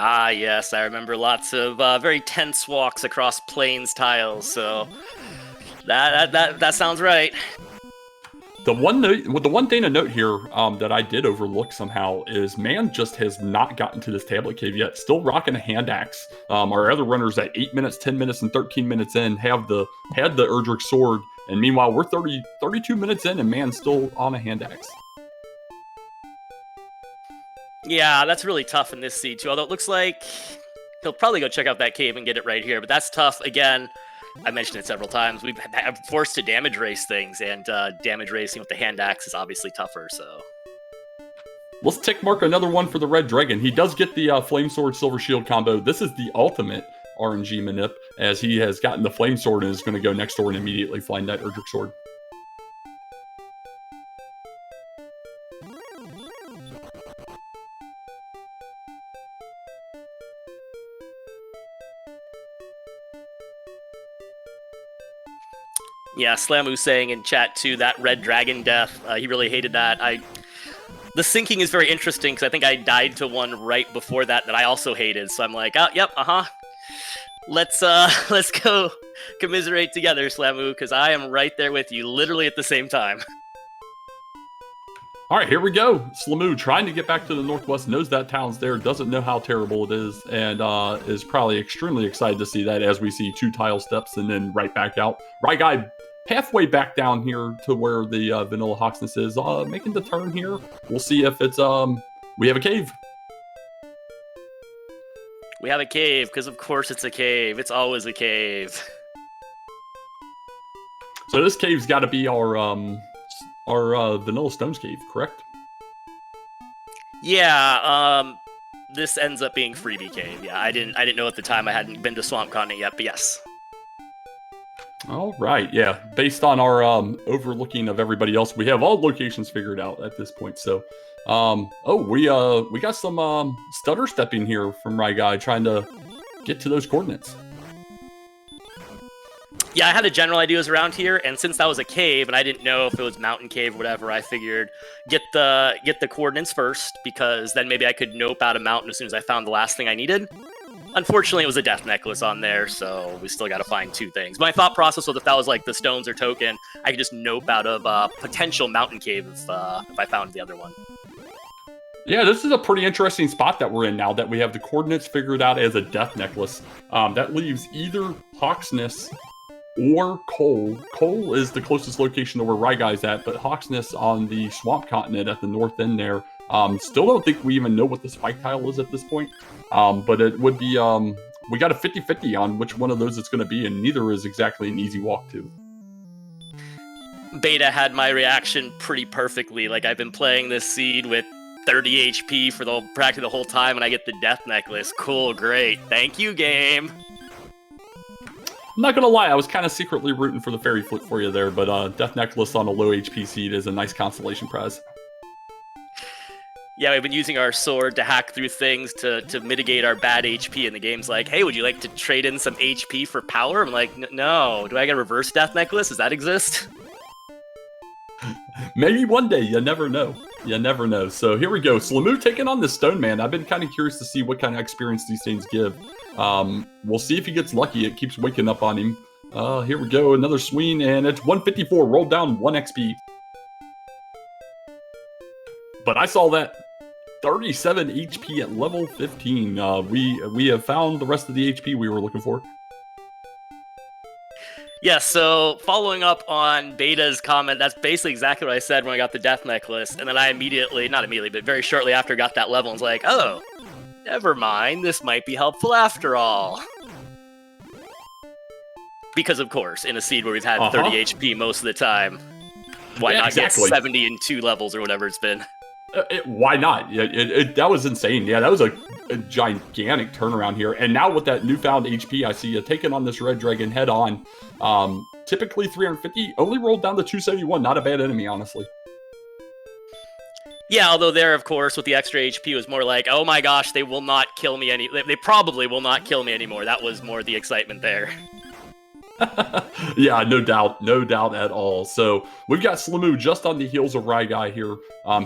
Ah, yes, I remember lots of very tense walks across plains tiles, so that sounds right. The one thing to note here that I did overlook somehow is Mand just has not gotten to this tablet cave yet. Still rocking a hand axe. Our other runners at 8 minutes, 10 minutes, and 13 minutes in had the Erdrick sword, and meanwhile we're 32 minutes in and Mand's still on a hand axe. Yeah, that's really tough in this seed too, although it looks like he'll probably go check out that cave and get it right here, but that's tough. Again, I mentioned it several times, we've been forced to damage race things, and damage racing with the hand axe is obviously tougher, so... Let's tick mark another one for the Red Dragon. He does get the Flame Sword Silver Shield combo. This is the ultimate RNG manip, as he has gotten the Flame Sword and is going to go next door and immediately find that Erdrick Sword. Yeah, Slamoo saying in chat too, that Red Dragon death, he really hated that. The sinking is very interesting because I think I died to one right before that I also hated. So I'm like, oh, yep, let's go commiserate together, Slamoo, because I am right there with you, literally at the same time. All right, here we go. Slamoo trying to get back to the northwest, knows that town's there, doesn't know how terrible it is, and is probably extremely excited to see that as we see 2 tile steps and then right back out. Ryguy halfway back down here to where the Vanilla Hawksness is, making the turn here. We'll see if it's, we have a cave. We have a cave, because of course it's a cave. It's always a cave. So this cave's got to be our Vanilla Stones cave, correct? Yeah, this ends up being Freebie Cave. Yeah, I didn't know at the time. I hadn't been to Swamp Continent yet, but yes. All right, yeah. Based on our overlooking of everybody else, we have all locations figured out at this point. So, we got some stutter stepping here from ryguy trying to get to those coordinates. Yeah, I had a general idea was around here, and since that was a cave, and I didn't know if it was mountain cave or whatever, I figured get the coordinates first, because then maybe I could nope out a mountain as soon as I found the last thing I needed. Unfortunately, it was a death necklace on there, so we still got to find 2 things. My thought process was if that was like the stones or token, I could just nope out of potential mountain cave if I found the other one. Yeah, this is a pretty interesting spot that we're in now that we have the coordinates figured out as a death necklace. That leaves either Hawksness or Cole. Cole is the closest location to where ryguy's at, but Hawksness on the Swamp Continent at the north end there. Still don't think we even know what the spike tile is at this point. But it would be, we got a 50-50 on which one of those it's going to be, and neither is exactly an easy walk to. Beta had my reaction pretty perfectly. Like, I've been playing this seed with 30 HP for practically the whole time, and I get the death necklace. Cool, great. Thank you, game. I'm not gonna lie, I was kind of secretly rooting for the fairy flute for you there, but death necklace on a low HP seed is a nice consolation prize. Yeah, we've been using our sword to hack through things to mitigate our bad HP, and the game's like, hey, would you like to trade in some HP for power? I'm like, no. Do I get a reverse death necklace? Does that exist? Maybe one day, you never know. You never know. So here we go. Slamoo taking on the Stone Man. I've been kind of curious to see what kind of experience these things give. We'll see if he gets lucky. It keeps waking up on him. Here we go. Another swing, and it's 154. Rolled down 1 XP. But I saw that 37 HP at level 15. We have found the rest of the HP we were looking for. Yeah, so following up on Beta's comment, that's basically exactly what I said when I got the death necklace, and then I not immediately, but very shortly after got that level, and was like, oh, never mind, this might be helpful after all. Because, of course, in a seed where we've had 30 HP most of the time, why not get 70 in 2 levels or whatever it's been? Why not? That was insane. Yeah, that was a gigantic turnaround here. And now with that newfound HP, I see you taking on this red dragon head on. Typically 350, only rolled down to 271. Not a bad enemy, honestly. Yeah, although there, of course, with the extra HP was more like, oh my gosh, they will not kill me they probably will not kill me anymore. That was more the excitement there. Yeah, no doubt at all. So we've got Slamoo just on the heels of ryguy here,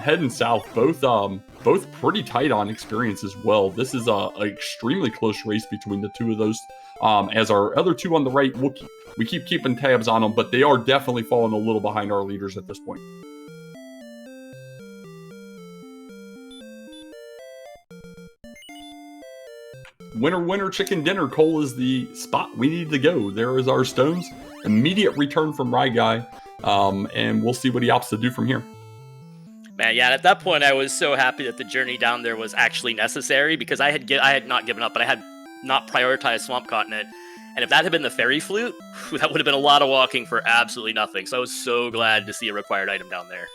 heading south. Both pretty tight on experience as well. This is a extremely close race between the two of those. As our other two on the right, we keep keeping tabs on them, but they are definitely falling a little behind our leaders at this point. Winner, chicken dinner. Cole is the spot we need to go. There is our stones. Immediate return from ryguy, and we'll see what he opts to do from here. Man, yeah, at that point, I was so happy that the journey down there was actually necessary, because I had not given up, but I had not prioritized Swamp Continent. And if that had been the fairy flute, that would have been a lot of walking for absolutely nothing. So I was so glad to see a required item down there.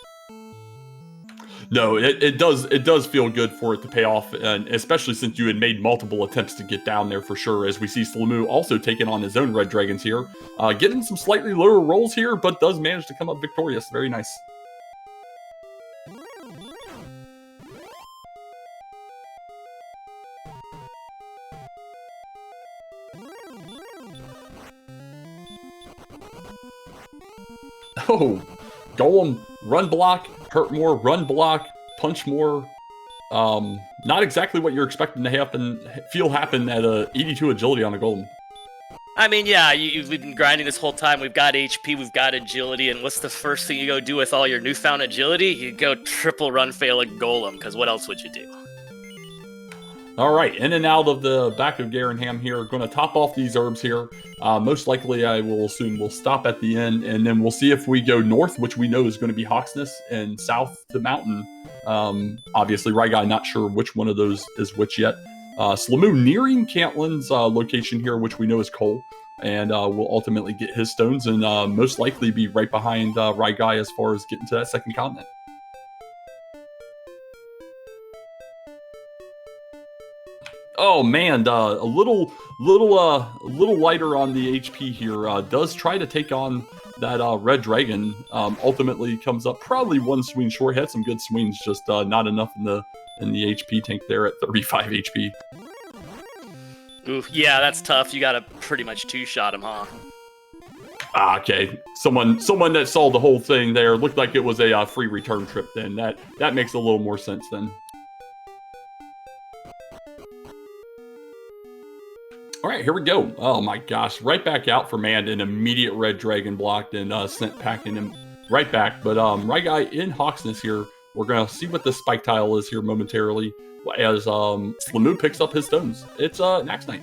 No, it does feel good for it to pay off, and especially since you had made multiple attempts to get down there for sure, as we see Slamoo also taking on his own red dragons here. Getting some slightly lower rolls here, but does manage to come up victorious. Very nice. Oh, Golem, run block, hurt more, run block, punch more. Not exactly what you're expecting to feel happen at 82 agility on a Golem. I mean, yeah, we've been grinding this whole time. We've got HP, we've got agility, and what's the first thing you go do with all your newfound agility? You go triple run fail a Golem, because what else would you do? All right, in and out of the back of Garenham here. Going to top off these herbs here. Most likely, I will assume we'll stop at the end, and then we'll see if we go north, which we know is going to be Hawksness, and south to Mountain. Obviously, ryguy not sure which one of those is which yet. Slamoo nearing Cantlin's location here, which we know is Cole, and will ultimately get his stones, and most likely be right behind ryguy as far as getting to that second continent. Oh man, a little lighter on the HP here. Does try to take on that red dragon. Ultimately comes up probably one swing short. Had some good swings, just not enough in the HP tank there at 35 HP. Oof, yeah, that's tough. You gotta pretty much two-shot him, huh? Okay. Someone that saw the whole thing there looked like it was a free return trip. Then that makes a little more sense then. All right, here we go. Oh my gosh, right back out for Mand. An immediate red dragon blocked and sent packing him right back. But Ryguy in Hawksness here. We're gonna see what the spike tile is here momentarily as Slamoo picks up his stones. It's an Axe Knight.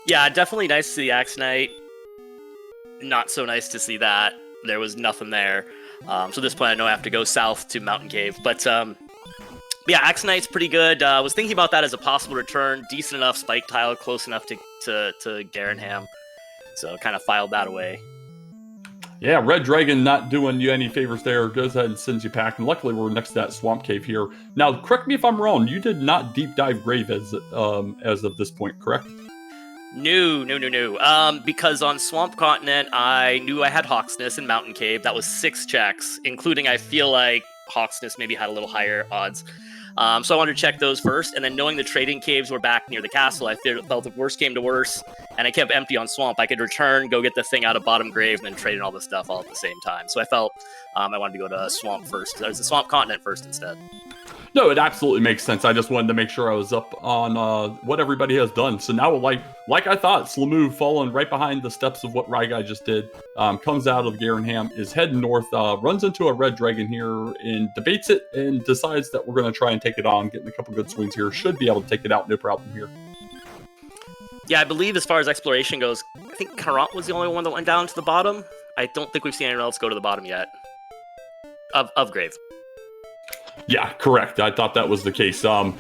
Yeah, definitely nice to see Axe Knight. Not so nice to see that. There was nothing there. So at this point I know I have to go south to Mountain Cave. But yeah, Axe Knight's pretty good. I was thinking about that as a possible return. Decent enough spike tile, close enough to Garenham. So kind of filed that away. Yeah, Red Dragon not doing you any favors there. Goes ahead and sends you packing. Luckily, we're next to that swamp cave here. Now, correct me if I'm wrong. You did not deep dive grave as of this point, correct? No. Because on Swamp Continent, I knew I had Hawksness and Mountain Cave. That was 6 checks, including I feel like Hawksness maybe had a little higher odds. So I wanted to check those first, and then knowing the trading caves were back near the castle, I felt if worst came to worst, and I kept empty on Swamp, I could return, go get the thing out of Bottom Grave, and then trade in all the stuff all at the same time. So I felt I wanted to go to Swamp first. There's the Swamp Continent first instead. No, it absolutely makes sense. I just wanted to make sure I was up on what everybody has done. So now, like I thought, Slamoo falling right behind the steps of what Ryguy just did, comes out of Garenham, is heading north, runs into a red dragon here, and debates it, and decides that we're going to try and take it on, getting a couple good swings here. Should be able to take it out, no problem here. Yeah, I believe as far as exploration goes, I think Caront was the only one that went down to the bottom. I don't think we've seen anyone else go to the bottom yet. Of Grave. Yeah, correct. I thought that was the case. Fighters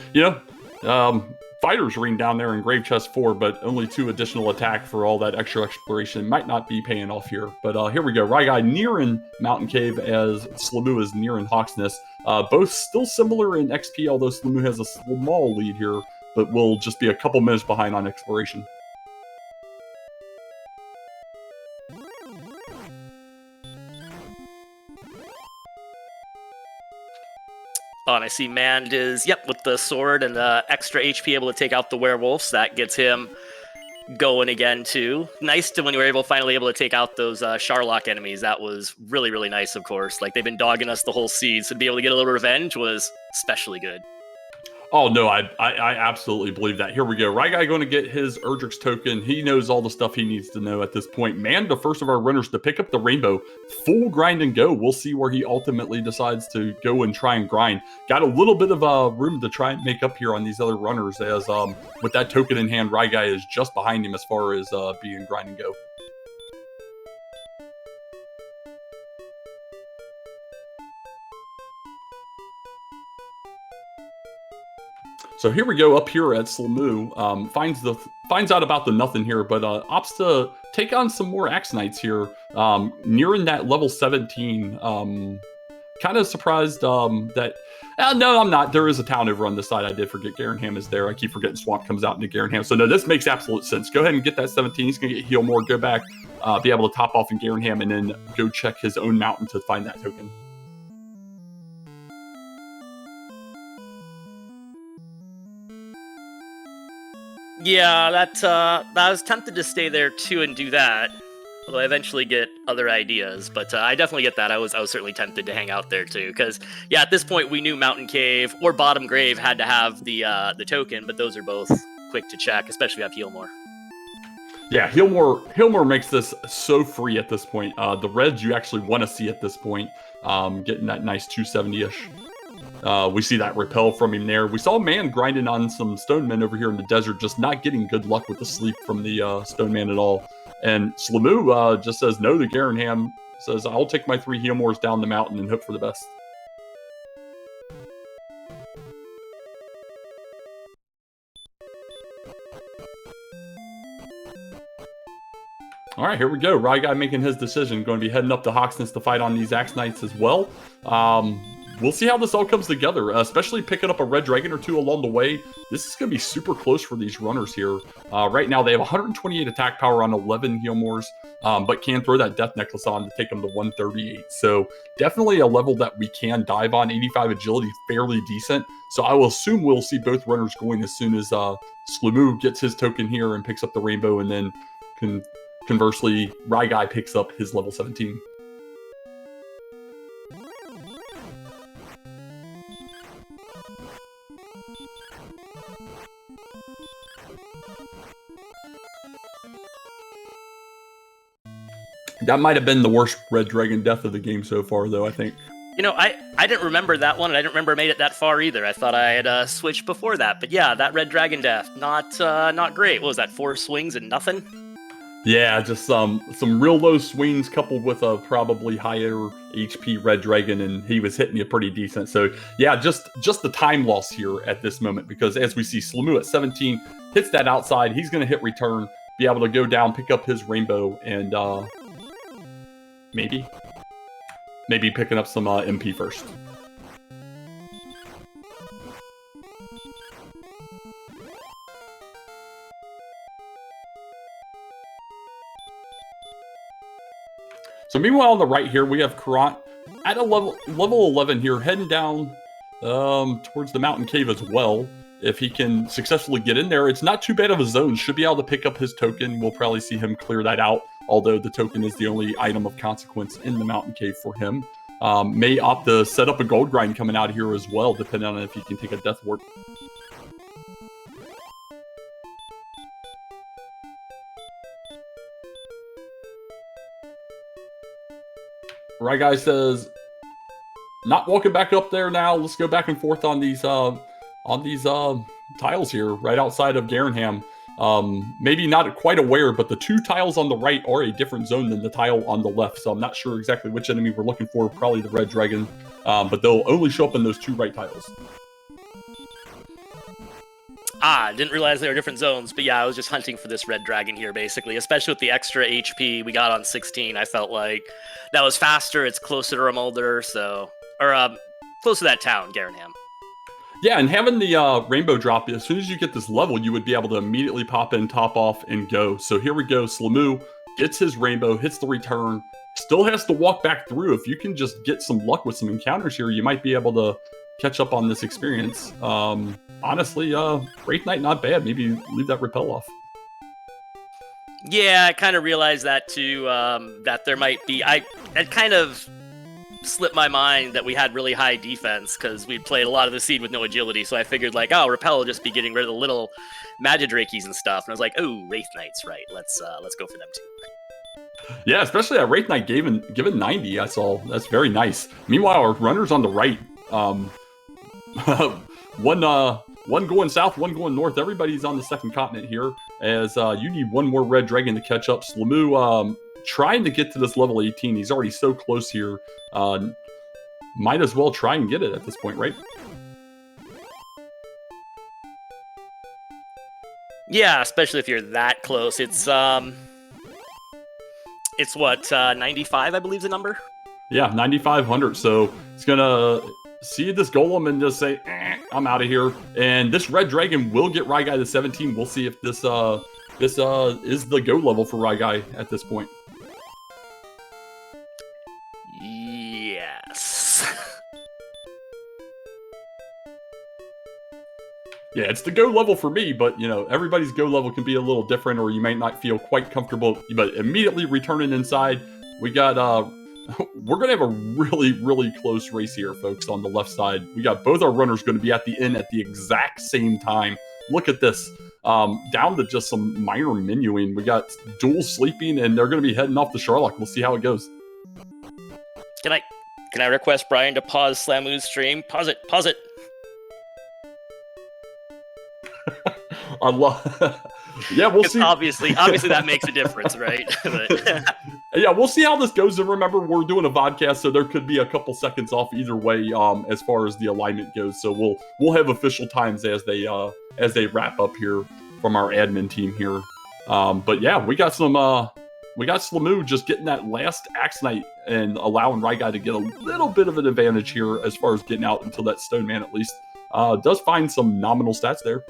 ring down there in Grave Chest 4, but only 2 additional attack for all that extra exploration. Might not be paying off here. But here we go. Ryguy nearing Mountain Cave as Slamoo is nearing Hawksness. Both still similar in XP, although Slamoo has a small lead here, but will just be a couple minutes behind on exploration. Oh, and I see Mand is, with the sword and the extra HP able to take out the werewolves. That gets him going again, too. Nice to when you were finally able to take out those Sharlock enemies. That was really, really nice, of course. Like, they've been dogging us the whole seed, so to be able to get a little revenge was especially good. Oh, no, I absolutely believe that. Here we go. Ryguy going to get his Erdrick's token. He knows all the stuff he needs to know at this point. Mand, the first of our runners to pick up the rainbow. Full grind and go. We'll see where he ultimately decides to go and try and grind. Got a little bit of room to try and make up here on these other runners as with that token in hand, Ryguy is just behind him as far as being grind and go. So here we go up here at Slamoo. Finds out about the nothing here, but opts to take on some more Axe Knights here. Nearing that level 17. Kind of surprised that... no, I'm not. There is a town over on this side. I did forget Garenham is there. I keep forgetting Swamp comes out into Garenham. So no, this makes absolute sense. Go ahead and get that 17. He's going to get heal more, go back, be able to top off in Garenham, and then go check his own mountain to find that token. Yeah, I was tempted to stay there too and do that. Although I eventually get other ideas, but I definitely get that. I was certainly tempted to hang out there too, because at this point we knew Mountain Cave or Bottom Grave had to have the token, but those are both quick to check, especially if you have Heal More. Yeah, Heal More makes this so free at this point. The reds you actually want to see at this point, getting that nice 270-ish. We see that repel from him there. We saw Mand grinding on some stone men over here in the desert, just not getting good luck with the sleep from the stone man at all. And Slamoo just says no to Garenham, says, I'll take my 3 heal mores down the mountain and hope for the best. All right, here we go. Ryguy making his decision. Going to be heading up to Hawksness to fight on these Axe Knights as well. we'll see how this all comes together, especially picking up a red dragon or two along the way. This is going to be super close for these runners here. Right now, they have 128 attack power on 11 Healmores, but can throw that death necklace on to take them to 138. So definitely a level that we can dive on. 85 agility, fairly decent. So I will assume we'll see both runners going as soon as Slamoo gets his token here and picks up the rainbow, and then conversely, Ryguy picks up his level 17. That might have been the worst red dragon death of the game so far, though, I think. You know, I didn't remember that one, and I didn't remember I made it that far either. I thought I had switched before that. But yeah, that red dragon death, not great. What was that, 4 swings and nothing? Yeah, just some real low swings coupled with a probably higher HP red dragon, and he was hitting you pretty decent. So yeah, just the time loss here at this moment, because as we see, Slamoo at 17 hits that outside. He's going to hit return, be able to go down, pick up his rainbow, and maybe picking up some MP first. So meanwhile, on the right here, we have Caront at a level 11 here, heading down towards the mountain cave as well. If he can successfully get in there, it's not too bad of a zone. Should be able to pick up his token. We'll probably see him clear that out, although the token is the only item of consequence in the mountain cave for him. May opt to set up a gold grind coming out here as well, depending on if he can take a death warp. Ryguy says, not walking back up there now. Let's go back and forth on these tiles here, right outside of Garenham. Maybe not quite aware, but the 2 tiles on the right are a different zone than the tile on the left. So I'm not sure exactly which enemy we're looking for. Probably the red dragon, but they'll only show up in those 2 right tiles. Didn't realize they were different zones, but yeah, I was just hunting for this red dragon here, basically, especially with the extra HP we got on 16. I felt like that was faster, it's closer to Ramulder, close to that town, Garenham. Yeah, and having the rainbow drop, as soon as you get this level, you would be able to immediately pop in, top off, and go. So here we go, Slamoo gets his rainbow, hits the return, still has to walk back through. If you can just get some luck with some encounters here, you might be able to catch up on this experience. Honestly, Wraith Knight, not bad. Maybe leave that repel off. Yeah, I kind of realized that too, that there might be... It kind of slipped my mind that we had really high defense, because we played a lot of the seed with no agility, so I figured, like, oh, repel will just be getting rid of the little Magidrakies and stuff, and I was like, oh, Wraith Knights, right, let's go for them too. Yeah, especially that Wraith Knight given 90, I saw. That's very nice. Meanwhile, our runners on the right, one going south, one going north. Everybody's on the second continent here, as you need one more red dragon to catch up. Slamoo trying to get to this level 18. He's already so close here. Might as well try and get it at this point, right? Yeah, especially if you're that close. It's what, 95, I believe is the number? Yeah, 9,500. So it's gonna see this golem and just say, I'm out of here. And this red dragon will get Ryguy to 17. We'll see if this is the go level for Ryguy at this point. Yes. Yeah, it's the go level for me, but, you know, everybody's go level can be a little different, or you might not feel quite comfortable. But immediately returning inside, we got, we're going to have a really, really close race here, folks, on the left side. We got both our runners going to be at the inn at the exact same time. Look at this. Down to just some minor menuing. We got dual sleeping, and they're going to be heading off to Sharlock. We'll see how it goes. Can I request Brian to pause Slamoo's stream? Pause it. I love. Yeah, we'll see. Obviously, that makes a difference, right? Yeah, we'll see how this goes. And remember, we're doing a vodcast, so there could be a couple seconds off either way, as far as the alignment goes. So we'll have official times as they wrap up here from our admin team here. But yeah, we got some we got Slamoo just getting that last Axe Knight and allowing Ryguy to get a little bit of an advantage here as far as getting out until that Stone Man at least. Does find some nominal stats there.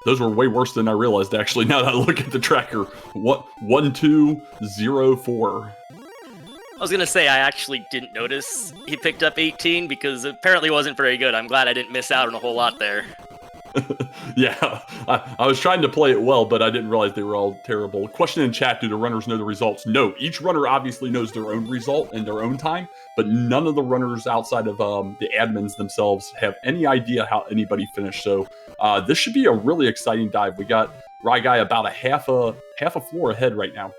Those were way worse than I realized, actually, now that I look at the tracker. 1204. I was going to say, I actually didn't notice he picked up 18 because it apparently wasn't very good. I'm glad I didn't miss out on a whole lot there. Yeah, I was trying to play it well, but I didn't realize they were all terrible. Question in chat, do the runners know the results? No, each runner obviously knows their own result and their own time, but none of the runners outside of the admins themselves have any idea how anybody finished. So this should be a really exciting dive. We got Ryguy about a half a floor ahead right now.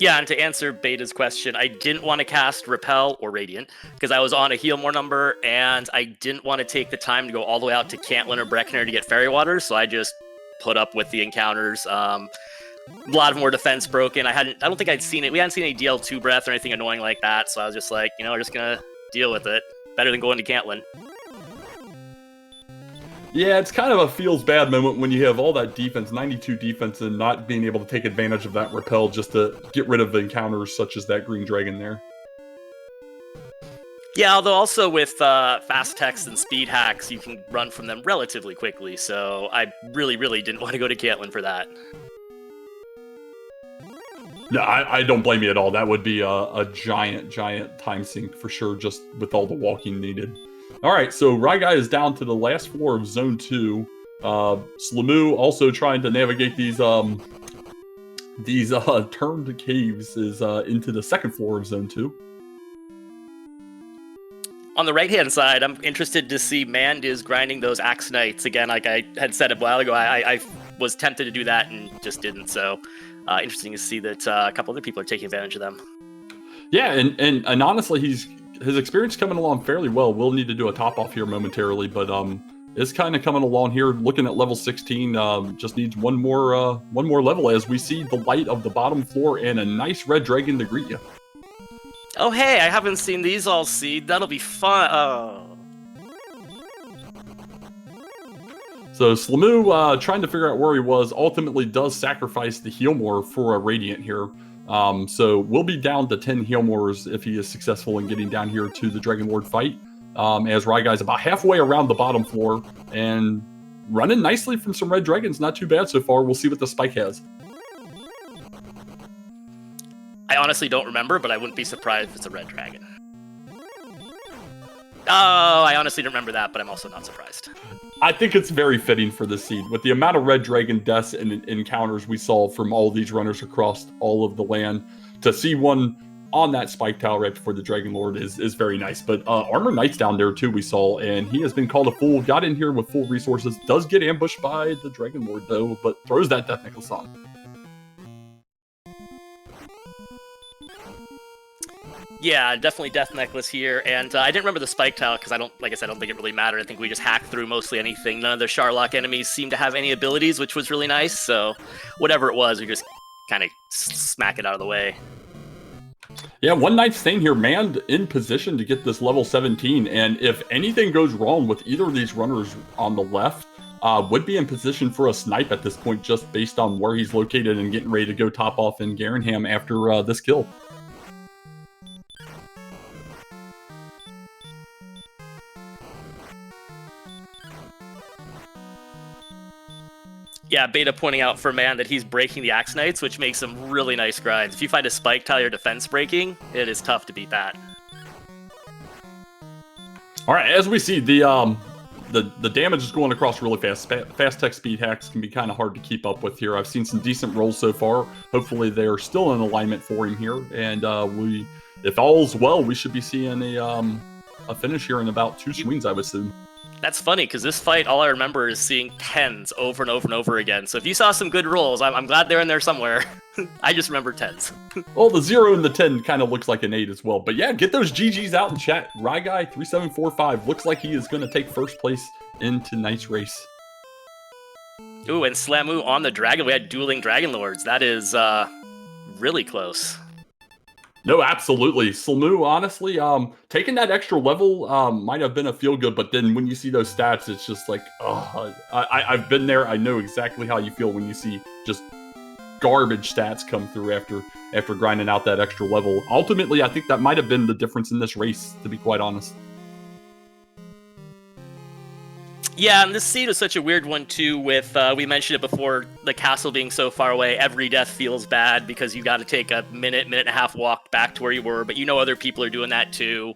Yeah, and to answer Beta's question, I didn't want to cast Repel or Radiant because I was on a heal more number, and I didn't want to take the time to go all the way out to Cantlin or Breckener to get Fairy Water, so I just put up with the encounters. A lot of more defense broken. I don't think I'd seen it. We hadn't seen any DL2 breath or anything annoying like that, so I was just like, we're just gonna deal with it. Better than going to Cantlin. Yeah, it's kind of a feels bad moment when you have all that defense, 92 defense, and not being able to take advantage of that repel just to get rid of the encounters such as that green dragon there. Yeah, although also with fast text and speed hacks, you can run from them relatively quickly, so I really, really didn't want to go to Cantlin for that. No, I don't blame you at all. That would be a giant time sink for sure, just with all the walking needed. All right, so Ryguy is down to the last floor of Zone 2. Slamoo also trying to navigate these turned caves is into the second floor of Zone 2. On the right-hand side, I'm interested to see Mand is grinding those Axe Knights. Again, like I had said a while ago, I was tempted to do that and just didn't. So interesting to see that a couple other people are taking advantage of them. Yeah, and honestly, his experience coming along fairly well. We'll need to do a top off here momentarily, but it's kind of coming along here. Looking at level 16, just needs one more level as we see the light of the bottom floor and a nice red dragon to greet you. Oh hey, I haven't seen these all seed. That'll be fun. Oh. So Slamoo, trying to figure out where he was, ultimately does sacrifice the Healmore for a Radiant here. So we'll be down to 10 Healmores if he is successful in getting down here to the Dragon Lord fight. As Ryguy's about halfway around the bottom floor and running nicely from some red dragons. Not too bad so far. We'll see what the spike has. I honestly don't remember, but I wouldn't be surprised if it's a red dragon. Oh, I honestly don't remember that, but I'm also not surprised. I think it's very fitting for this seed. With the amount of red dragon deaths and encounters we saw from all these runners across all of the land, to see one on that spike tile right before the Dragon Lord is very nice. But Armor Knight's down there too, we saw, and he has been called a fool. Got in here with full resources. Does get ambushed by the Dragon Lord though, but throws that Death Necklace on. Yeah, definitely Death Necklace here, and I didn't remember the spike tile because I don't think it really mattered. I think we just hacked through mostly anything. None of the Sharlock enemies seemed to have any abilities, which was really nice. So whatever it was, we just kind of smack it out of the way. Yeah, one nice thing here, Mand in position to get this level 17, and if anything goes wrong with either of these runners on the left, would be in position for a snipe at this point, just based on where he's located and getting ready to go top off in Garenham after this kill. Yeah, Beta pointing out for Mand that he's breaking the Axe Knights, which makes some really nice grinds. If you find a spike tile you're defense breaking, it is tough to beat that. All right, as we see, the damage is going across really fast. Fast tech speed hacks can be kind of hard to keep up with here. I've seen some decent rolls so far. Hopefully they're still in alignment for him here, and if all's well, we should be seeing a finish here in about 2 swings, I would assume. That's funny, because this fight, all I remember is seeing 10s over and over and over again. So if you saw some good rolls, I'm glad they're in there somewhere. I just remember 10s. Well, the 0 and the 10 kind of looks like an 8 as well. But yeah, get those GGs out in chat. ryguy3745 looks like he is going to take first place in tonight's race. Ooh, and Slamoo on the dragon. We had dueling Dragon Lords. That is really close. No, absolutely. Slamu, honestly, taking that extra level might have been a feel good, but then when you see those stats, it's just like, oh, I've been there. I know exactly how you feel when you see just garbage stats come through after grinding out that extra level. Ultimately, I think that might have been the difference in this race, to be quite honest. Yeah, and this seed is such a weird one too. With we mentioned it before, the castle being so far away, every death feels bad because you got to take a minute and a half walk back to where you were. But you know other people are doing that too.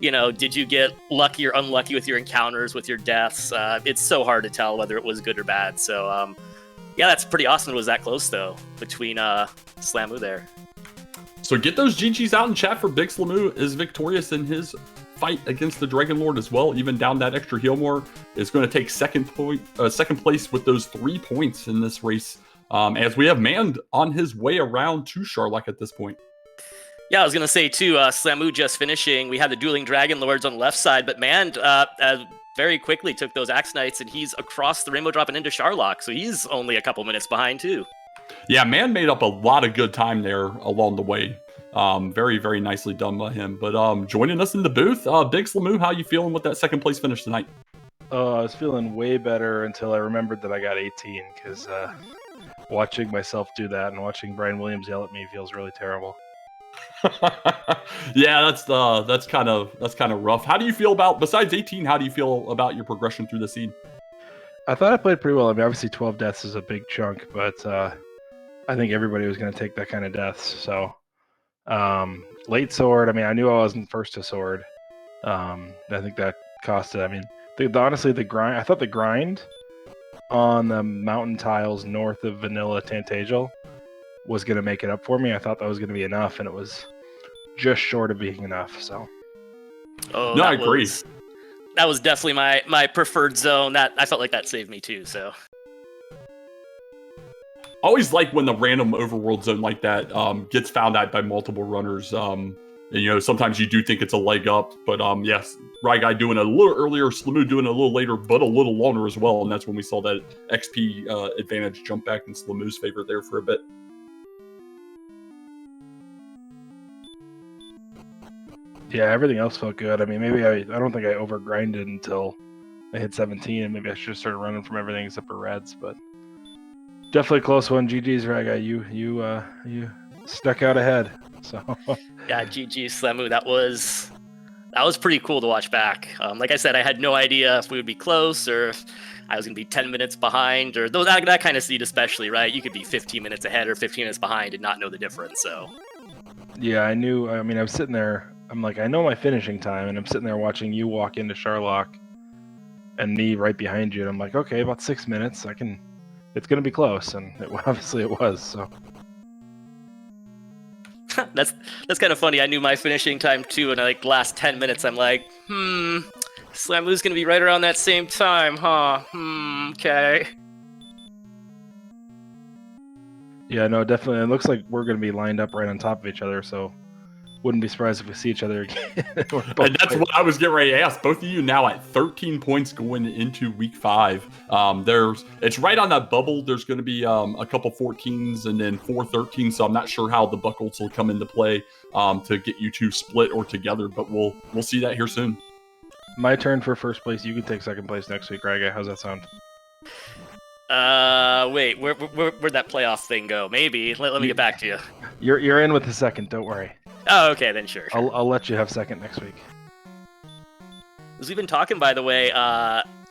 You know, did you get lucky or unlucky with your encounters, with your deaths? It's so hard to tell whether it was good or bad. So yeah, that's pretty awesome. It was that close though between Slamu there. So get those GGs out in chat for Big Slamu is victorious in his fight against the Dragon Lord as well. Even down that extra heal more is going to take second place with those 3 points in this race. As we have Mand on his way around to Sharlock at this point. Yeah, I was going to say too, Slamu just finishing. We had the dueling Dragon Lords on the left side, but Mand very quickly took those Axe Knights and he's across the Rainbow Drop and into Sharlock. So he's only a couple minutes behind too. Yeah, Mand made up a lot of good time there along the way. Very, very nicely done by him. But joining us in the booth, Big Slamu, how you feeling with that second place finish tonight? I was feeling way better until I remembered that I got 18, because watching myself do that and watching Brian Williams yell at me feels really terrible. Yeah, that's kind of rough. How do you feel about, besides 18, how do you feel about your progression through the seed? I thought I played pretty well. I mean, obviously 12 deaths is a big chunk, but I think everybody was going to take that kind of deaths. So late sword, I mean, I knew I wasn't first to sword. I think that costed. I mean, honestly, the grind. I thought the grind on the mountain tiles north of Vanilla Tantagel was going to make it up for me. I thought that was going to be enough, and it was just short of being enough. So, no, I agree. That was definitely my preferred zone. That I felt like that saved me too. So, always like when the random overworld zone like that gets found out by multiple runners. And, you know, sometimes you do think it's a leg up, but yes, ryguy doing it a little earlier, Slamu doing it a little later, but a little longer as well. And that's when we saw that XP advantage jump back in Slamu's favor there for a bit. Yeah, everything else felt good. I mean, maybe I don't think I overgrinded until I hit 17, and maybe I should have started running from everything except for reds, but definitely a close one. GG's, ryguy. You stuck out ahead. So yeah, GG Slamu. That was pretty cool to watch back. Like I said, I had no idea if we would be close or if I was going to be 10 minutes behind, or that kind of seed especially, right? You could be 15 minutes ahead or 15 minutes behind and not know the difference. So yeah, I knew. I mean, I was sitting there. I'm like, I know my finishing time, and I'm sitting there watching you walk into Sharlock and me right behind you, and I'm like, okay, about 6 minutes. It's going to be close, and obviously it was. So that's kind of funny. I knew my finishing time too, and like the last 10 minutes, I'm like, Slamu's going to be right around that same time, huh? Okay. Yeah, no, definitely. It looks like we're going to be lined up right on top of each other, so wouldn't be surprised if we see each other again. And that's what I was getting ready to ask. Both of you now at 13 points going into week 5. It's right on that bubble. There's going to be a couple 14s and then 4 13s, so I'm not sure how the buckles will come into play to get you two split or together, but we'll see that here soon. My turn for first place. You can take second place next week, ryguy. How's that sound? Wait, where'd that playoff thing go? Maybe. Let me get back to you. You're in with the second. Don't worry. Oh, okay, then sure. I'll let you have second next week. As we've been talking, by the way,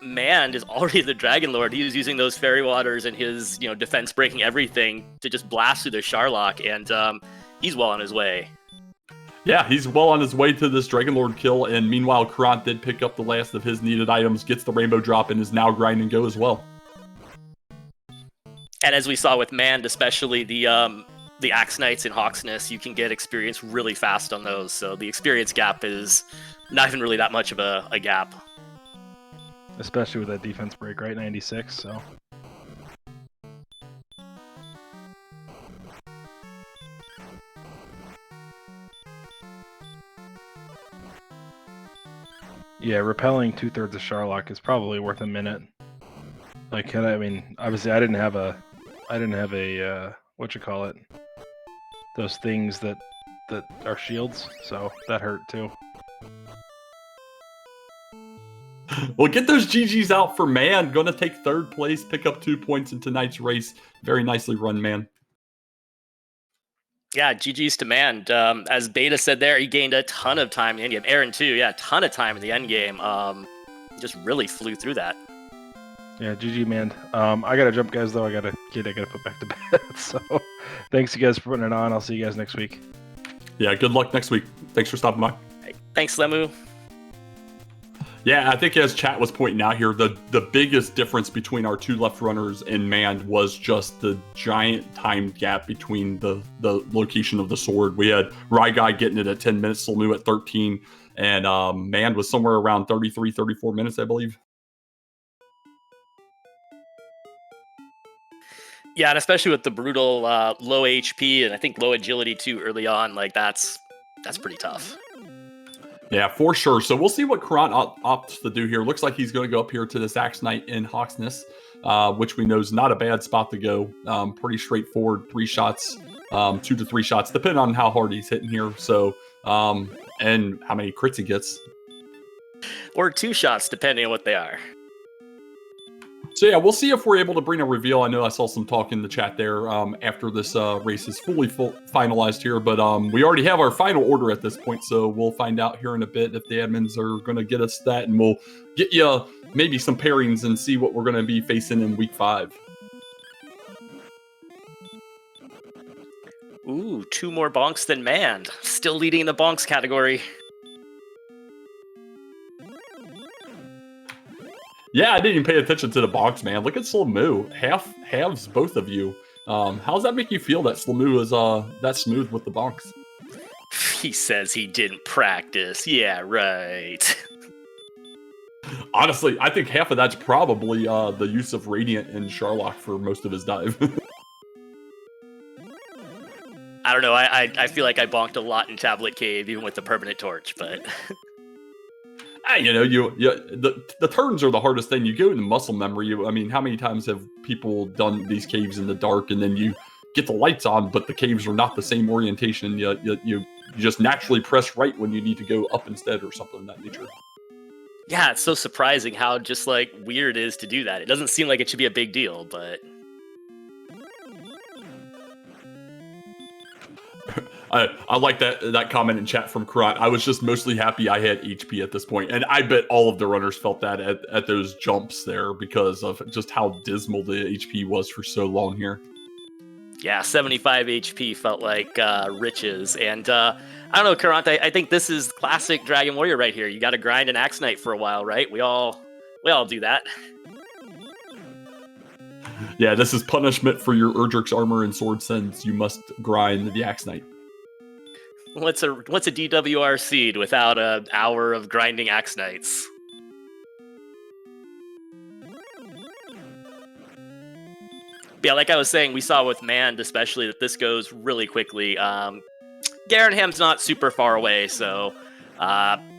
Mand is already the Dragon Lord. He was using those fairy waters and his, defense breaking everything to just blast through the Sharlock, and he's well on his way. Yeah, he's well on his way to this Dragon Lord kill, and meanwhile, Caront did pick up the last of his needed items, gets the Rainbow Drop, and is now grind and go as well. And as we saw with Mand, especially the Axe Knights in Hawksness, you can get experience really fast on those. So the experience gap is not even really that much of a gap. Especially with that defense break, right? 96, so. Yeah, repelling 2/3 of Sharlock is probably worth a minute. Like, I mean, obviously I didn't have a those things that our shields, so that hurt too. Well, get those GGs out for Man. Going to take third place, pick up 2 points in tonight's race. Very nicely run, Man. Yeah, GG's to Man. As Beta said there, he gained a ton of time in the end game. Aaron, too, yeah, a ton of time in the end game. Just really flew through that. Yeah, GG, man. I gotta jump, guys, though. I gotta put back to bed. So thanks you guys for putting it on. I'll see you guys next week. Yeah, good luck next week. Thanks for stopping by. Hey, thanks, Lemu. Yeah, I think as chat was pointing out here, the biggest difference between our two left runners and Mand was just the giant time gap between the location of the sword. We had Ryguy getting it at 10 minutes, Slemu at 13, and Mand was somewhere around 33, 34 minutes, I believe. Yeah, and especially with the brutal low HP and I think low agility too early on, like that's pretty tough. Yeah, for sure. So we'll see what Caront opts to do here. Looks like he's going to go up here to this Axe Knight in Hawksness, which we know is not a bad spot to go. Pretty straightforward, 3 shots, 2 to 3 shots, depending on how hard he's hitting here. So, and how many crits he gets. Or 2 shots, depending on what they are. So yeah, we'll see if we're able to bring a reveal. I know I saw some talk in the chat there after this race is fully finalized here, but we already have our final order at this point, so we'll find out here in a bit if the admins are going to get us that, and we'll get you maybe some pairings and see what we're going to be facing in week 5. Ooh, 2 more bonks than Mand. Still leading in the bonks category. Yeah, I didn't even pay attention to the bonks, man. Look at Slemu. Halves, both of you. How does that make you feel that Slemu is that smooth with the bonks? He says he didn't practice. Yeah, right. Honestly, I think half of that's probably the use of Radiant and Sharlock for most of his dive. I don't know. I feel like I bonked a lot in Tablet Cave, even with the permanent torch, but... You know, the turns are the hardest thing. You go into muscle memory. I mean, how many times have people done these caves in the dark and then you get the lights on, but the caves are not the same orientation? You just naturally press right when you need to go up instead or something of that nature. Yeah, it's so surprising how just like weird it is to do that. It doesn't seem like it should be a big deal, but... I like that comment in chat from Caront. I was just mostly happy I had HP at this point, and I bet all of the runners felt that at those jumps there because of just how dismal the HP was for so long here. Yeah, 75 HP felt like riches, and I don't know, Caront. I think this is classic Dragon Warrior right here. You got to grind an Axe Knight for a while, right? We all do that. Yeah, this is punishment for your Erdrick's armor and sword sins. You must grind the Axe Knight. What's a DWR seed without an hour of grinding Axe Knights? But yeah, like I was saying, we saw with Mand especially that this goes really quickly. Garanham's not super far away, so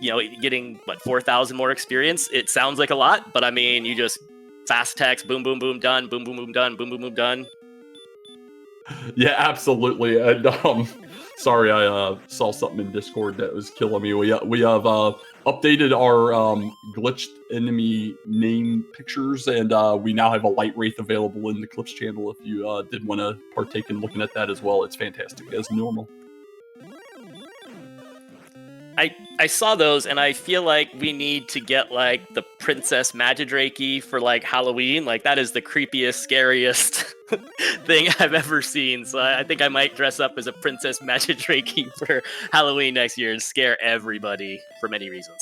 getting 4,000 more experience. It sounds like a lot, but I mean, you just fast text, boom, boom, boom, done, boom, boom, boom, done, boom, boom, boom, done. Yeah, absolutely. And sorry, I saw something in Discord that was killing me. We have updated our glitched enemy name pictures, and we now have a Light Wraith available in the Clips channel if you did want to partake in looking at that as well. It's fantastic as normal. I saw those, and I feel like we need to get like the Princess Magidrake for like Halloween. Like that is the creepiest, scariest thing I've ever seen. So I think I might dress up as a Princess Magidrake for Halloween next year and scare everybody for many reasons.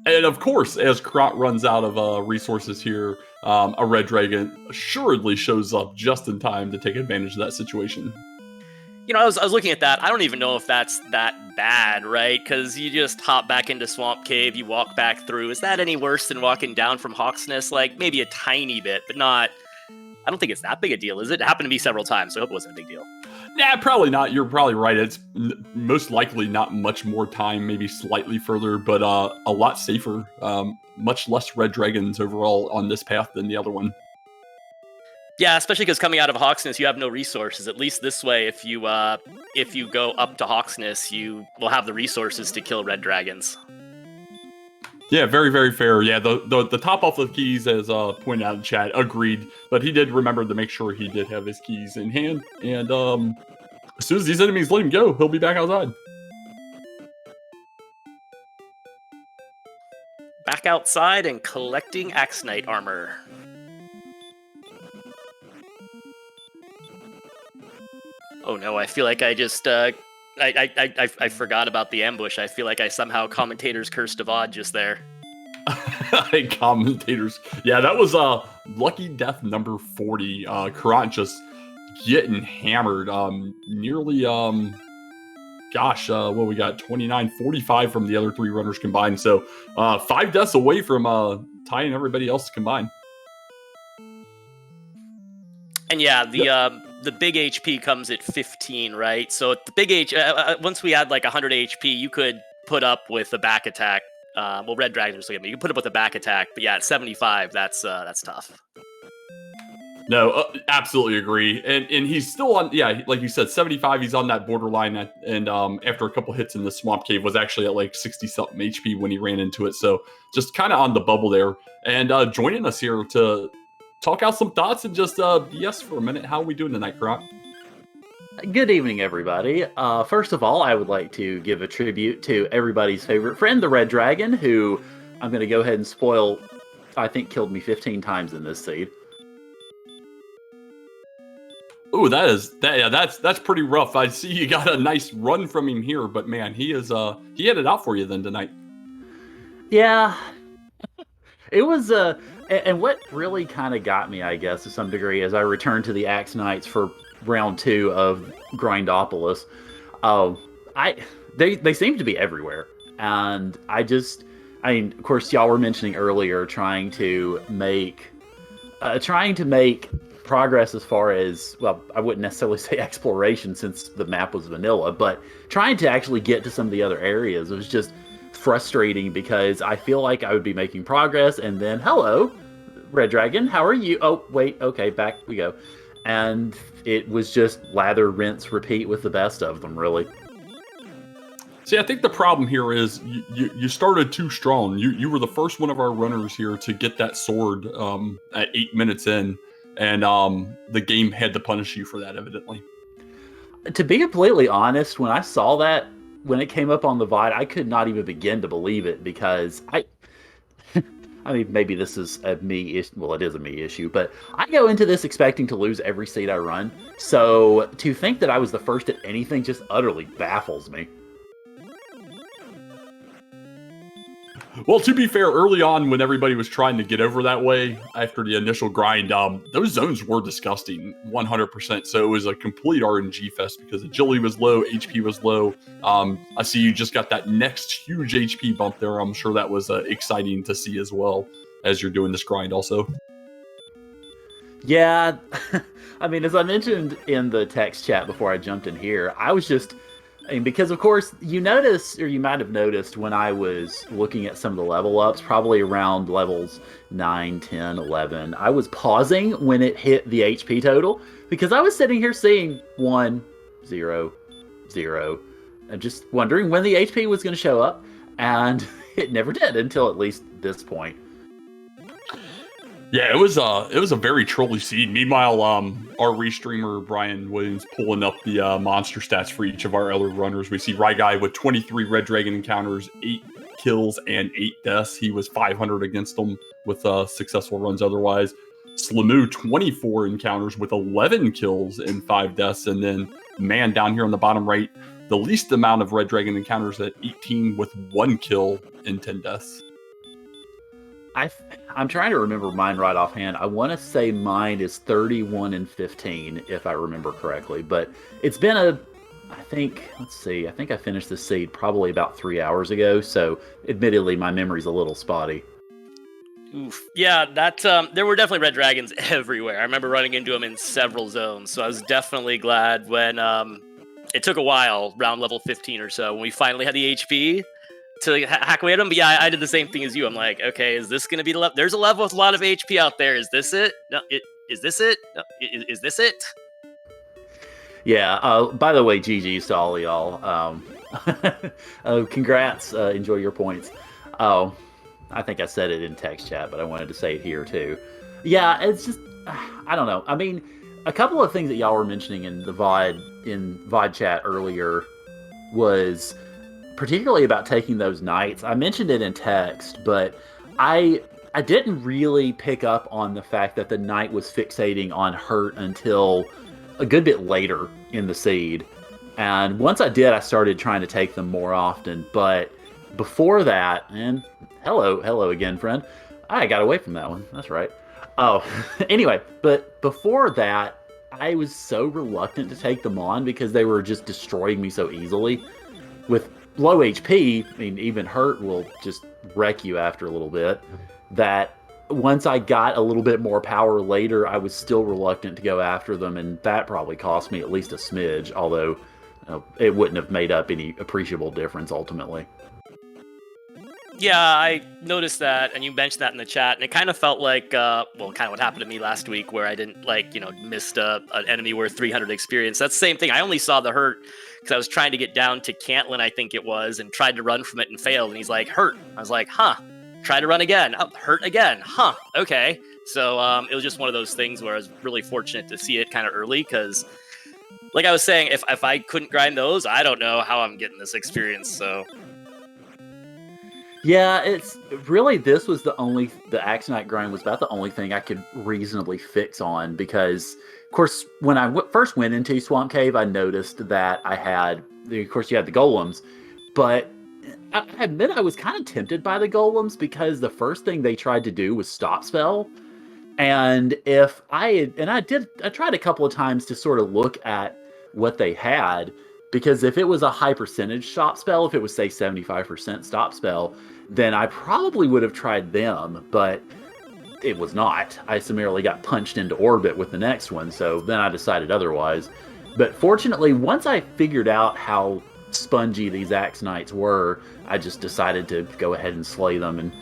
And of course, as Caront runs out of resources here, a Red Dragon assuredly shows up just in time to take advantage of that situation. You know, I was looking at that. I don't even know if that's that bad, right? Because you just hop back into Swamp Cave, you walk back through. Is that any worse than walking down from Hawksness? Like, maybe a tiny bit, but not... I don't think it's that big a deal, is it? It happened to me several times, so I hope it wasn't a big deal. Nah, probably not. You're probably right. It's most likely not much more time, maybe slightly further, but a lot safer. Much less Red Dragons overall on this path than the other one. Yeah, especially because coming out of Hawksness, you have no resources. At least this way, if you go up to Hawksness, you will have the resources to kill red dragons. Yeah, very, very fair. Yeah, the top off of keys, as pointed out in chat, agreed. But he did remember to make sure he did have his keys in hand. And as soon as these enemies let him go, he'll be back outside. Back outside and collecting Axe Knight armor. Oh no, I feel like I just I forgot about the ambush. I feel like I somehow commentators cursed Avad just there. Commentators. Yeah, that was lucky death number 40. Caront just getting hammered. Nearly what we got? 29, 45 from the other 3 runners combined. So 5 deaths away from tying everybody else combined. And yeah, the big HP comes at 15, right? So at the big once we had like 100 HP, you could put up with a back attack. Well, red dragons are still me. You can put up with a back attack, but yeah, at 75, that's tough. No, absolutely agree. And he's still on, yeah, like you said, 75, he's on that borderline. And after a couple hits in the swamp cave, was actually at like 60-something HP when he ran into it. So just kind of on the bubble there. And joining us here to talk out some thoughts and just BS for a minute. How are we doing tonight, Caront? Good evening, everybody. First of all, I would like to give a tribute to everybody's favorite friend, the Red Dragon, who I'm going to go ahead and spoil, I think killed me 15 times in this seed. Ooh, that's pretty rough. I see you got a nice run from him here, but man, he had it out for you then tonight. Yeah. It was and what really kind of got me, I guess, to some degree, as I returned to the Axe Knights for round 2 of Grindopolis, they seem to be everywhere, and I mean, of course, y'all were mentioning earlier trying to make progress as far as, well, I wouldn't necessarily say exploration since the map was vanilla, but trying to actually get to some of the other areas. It was just frustrating because I feel like I would be making progress and then, hello, Red Dragon, how are you? Oh, wait, okay, back we go. And it was just lather, rinse, repeat with the best of them, really. See, I think the problem here is you started too strong. You were the first one of our runners here to get that sword at 8 minutes in, and the game had to punish you for that, evidently. To be completely honest, when I saw that, when it came up on the VOD, I could not even begin to believe it, because I mean, maybe this is a me issue. Well, it is a me issue, but I go into this expecting to lose every seed I run. So to think that I was the first at anything just utterly baffles me. Well, to be fair, early on when everybody was trying to get over that way after the initial grind, those zones were disgusting, 100%. So it was a complete RNG fest because agility was low, HP was low. I see you just got that next huge HP bump there. I'm sure that was exciting to see as well as you're doing this grind also. Yeah, I mean, as I mentioned in the text chat before I jumped in here, I was just... because, of course, you notice, or you might have noticed when I was looking at some of the level ups, probably around levels 9, 10, 11, I was pausing when it hit the HP total, because I was sitting here seeing 1, 0, 0, and just wondering when the HP was going to show up, and it never did until at least this point. Yeah, it was a very trolly seed. Meanwhile, our restreamer Brian Williams pulling up the monster stats for each of our other runners. We see ryguy with 23 red dragon encounters, 8 kills and 8 deaths. He was 500 against them with successful runs otherwise. Slamoo 24 encounters with 11 kills and 5 deaths, and then man down here on the bottom right, the least amount of red dragon encounters at 18 with 1 kill and 10 deaths. I'm trying to remember mine right offhand. I want to say mine is 31 and 15, if I remember correctly. But it's been I think I finished this seed probably about 3 hours ago. So admittedly, my memory's a little spotty. Oof. Yeah, there were definitely red dragons everywhere. I remember running into them in several zones. So I was definitely glad when it took a while, around level 15 or so, when we finally had the HP to hack away at them. But yeah, I did the same thing as you. I'm like, okay, is this going to be the level? There's a level with a lot of HP out there. Is this it? No, Is this it? Is this it? Yeah. By the way, GG's to all of y'all. Congrats. Enjoy your points. Oh, I think I said it in text chat, but I wanted to say it here too. Yeah, it's just, I don't know. I mean, a couple of things that y'all were mentioning in the VOD chat earlier was particularly about taking those knights. I mentioned it in text, but I didn't really pick up on the fact that the knight was fixating on hurt until a good bit later in the seed. And once I did, I started trying to take them more often. But before that, and hello again, friend. I got away from that one. That's right. Oh, anyway, but before that, I was so reluctant to take them on because they were just destroying me so easily. With low HP, I mean, even hurt will just wreck you after a little bit. That once I got a little bit more power later, I was still reluctant to go after them, and that probably cost me at least a smidge, although it wouldn't have made up any appreciable difference ultimately. Yeah, I noticed that, and you mentioned that in the chat, and it kind of felt like, kind of what happened to me last week, where I didn't, missed an enemy worth 300 experience. That's the same thing. I only saw the hurt because I was trying to get down to Cantlin, I think it was, and tried to run from it and failed, and he's like, hurt. I was like, huh. Try to run again. Oh, hurt again. Huh. Okay. So it was just one of those things where I was really fortunate to see it kind of early, because, like I was saying, if I couldn't grind those, I don't know how I'm getting this experience, so... Yeah, it's really, this was the Axonite grind was about the only thing I could reasonably fix on, because, of course, when I first went into Swamp Cave, I noticed that I had, of course, you had the golems, but I admit I was kind of tempted by the golems because the first thing they tried to do was stop spell. And I tried a couple of times to sort of look at what they had, because if it was a high percentage stop spell, if it was, say, 75% stop spell, then I probably would have tried them, but it was not. I summarily got punched into orbit with the next one, so then I decided otherwise. But fortunately, once I figured out how spongy these Axonites were, I just decided to go ahead and slay them, and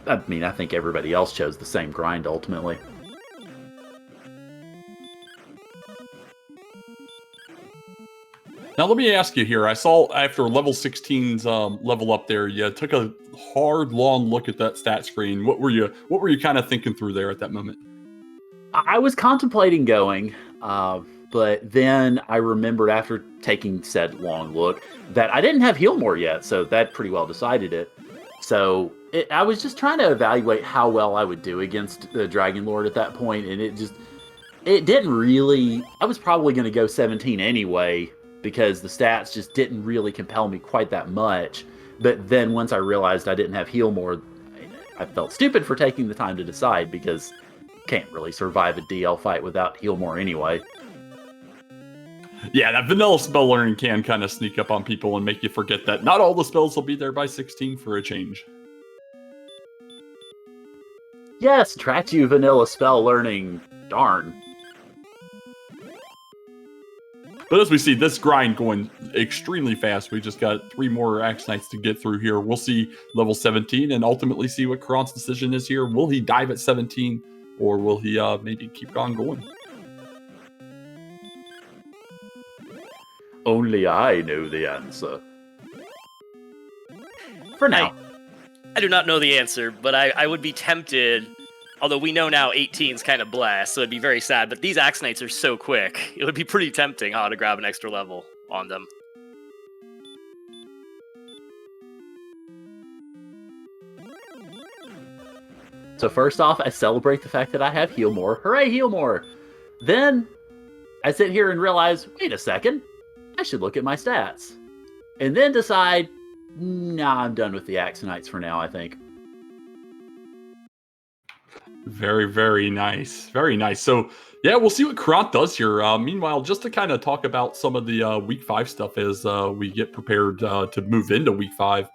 I mean, I think everybody else chose the same grind ultimately. Now, let me ask you here. I saw after level 16's level up there, you took a hard, long look at that stat screen. What were you kind of thinking through there at that moment? I was contemplating going, but then I remembered after taking said long look that I didn't have Heal More yet, so that pretty well decided it. So I was just trying to evaluate how well I would do against the Dragon Lord at that point, and it didn't really... I was probably going to go 17 anyway, because the stats just didn't really compel me quite that much. But then once I realized I didn't have Heal More, I felt stupid for taking the time to decide, because you can't really survive a DL fight without Heal More anyway. Yeah, that vanilla spell learning can kind of sneak up on people and make you forget that not all the spells will be there by 16 for a change. Yes, track you vanilla spell learning. Darn. But as we see, this grind going extremely fast. We just got 3 more Axonites to get through here. We'll see level 17 and ultimately see what Caront's decision is here. Will he dive at 17, or will he maybe keep on going? Only I know the answer. For now. I do not know the answer, but I would be tempted... Although we know now 18's kind of blast, so it'd be very sad. But these Axonites are so quick, it would be pretty tempting to grab an extra level on them. So first off, I celebrate the fact that I have Heal More. Hooray, Heal More! Then, I sit here and realize, wait a second, I should look at my stats. And then decide, nah, I'm done with the Axonites for now, I think. Very, very nice. Very nice. So, yeah, we'll see what Caront does here. Meanwhile, just to kind of talk about some of the Week 5 stuff as we get prepared to move into Week 5.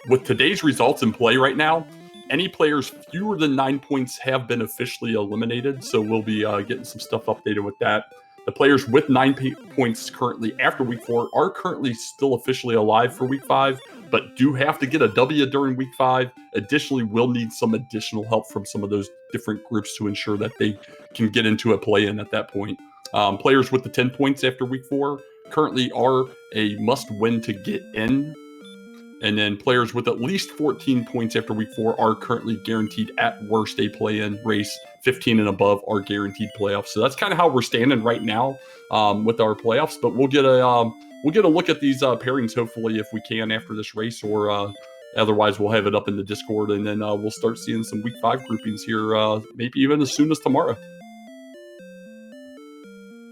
With today's results in play right now, any players fewer than 9 points have been officially eliminated. So we'll be getting some stuff updated with that. The players with 9 points currently after Week 4 are currently still officially alive for Week 5. but do have to get a W during week 5. Additionally, will need some additional help from some of those different groups to ensure that they can get into a play-in at that point. Players with the 10 points after week 4 currently are a must-win to get in. And then players with at least 14 points after week 4 are currently guaranteed at worst a play-in race. 15 and above are guaranteed playoffs. So that's kind of how we're standing right now with our playoffs. But we'll get a look at these pairings hopefully if we can after this race, or otherwise we'll have it up in the Discord, and then we'll start seeing some week 5 groupings here, maybe even as soon as tomorrow.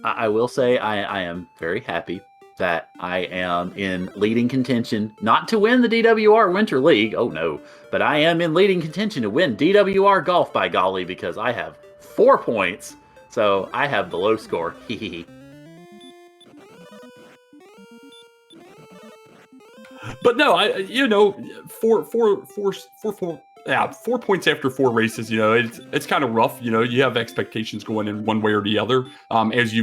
I will say I am very happy that I am in leading contention, not to win the DWR Winter League, oh no, but I am in leading contention to win DWR Golf, by golly, because I have 4 points, so I have the low score. But no, 4 points after 4 races, it's kind of rough. You have expectations going in one way or the other. As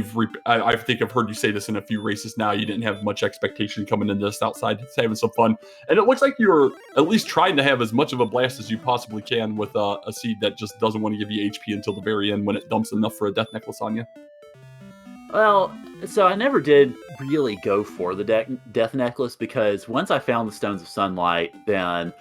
I think I've heard you say this in a few races now. You didn't have much expectation coming into this outside. It's having some fun, and it looks like you're at least trying to have as much of a blast as you possibly can with a seed that just doesn't want to give you HP until the very end when it dumps enough for a death necklace on you. Well, so I never did really go for the death necklace, because once I found the Stones of Sunlight, then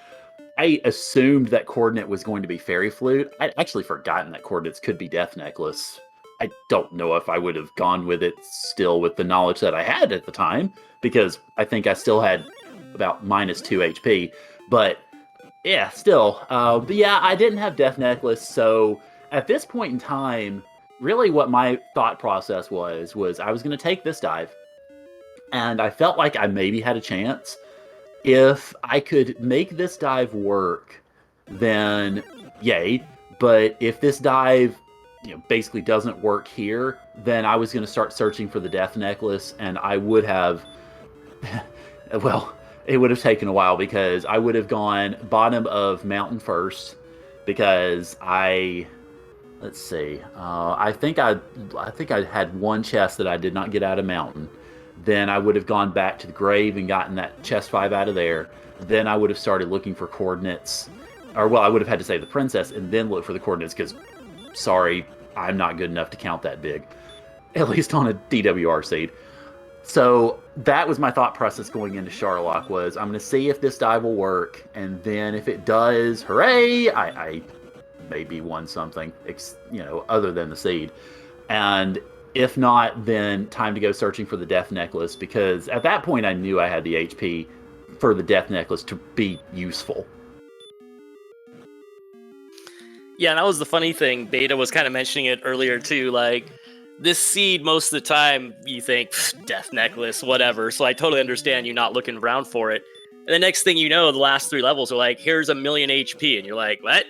I assumed that coordinate was going to be Fairy Flute. I'd actually forgotten that coordinates could be Death Necklace. I don't know if I would have gone with it still with the knowledge that I had at the time, because I think I still had about -2 HP. But yeah, still. But yeah, I didn't have Death Necklace, so at this point in time, really what my thought process was I was going to take this dive, and I felt like I maybe had a chance. If I could make this dive work, then yay. But if this dive, basically doesn't work here, then I was going to start searching for the Death Necklace, and I would have, well, it would have taken a while, because I would have gone bottom of mountain first, because let's see, I think I had one chest that I did not get out of mountain. Then I would have gone back to the grave and gotten that chest 5 out of there. Then I would have started looking for coordinates. I would have had to save the princess and then look for the coordinates, because, sorry, I'm not good enough to count that big. At least on a DWR seed. So that was my thought process going into Charlock, was I'm going to see if this dive will work. And then if it does, hooray, I maybe won something, other than the seed. And if not, then time to go searching for the Death Necklace, because at that point I knew I had the HP for the Death Necklace to be useful. Yeah, and that was the funny thing. Beta was kind of mentioning it earlier too. Like, this seed, most of the time, you think, Death Necklace, whatever. So I totally understand you not looking around for it. And the next thing you know, the last 3 levels are like, here's 1,000,000 HP. And you're like, what?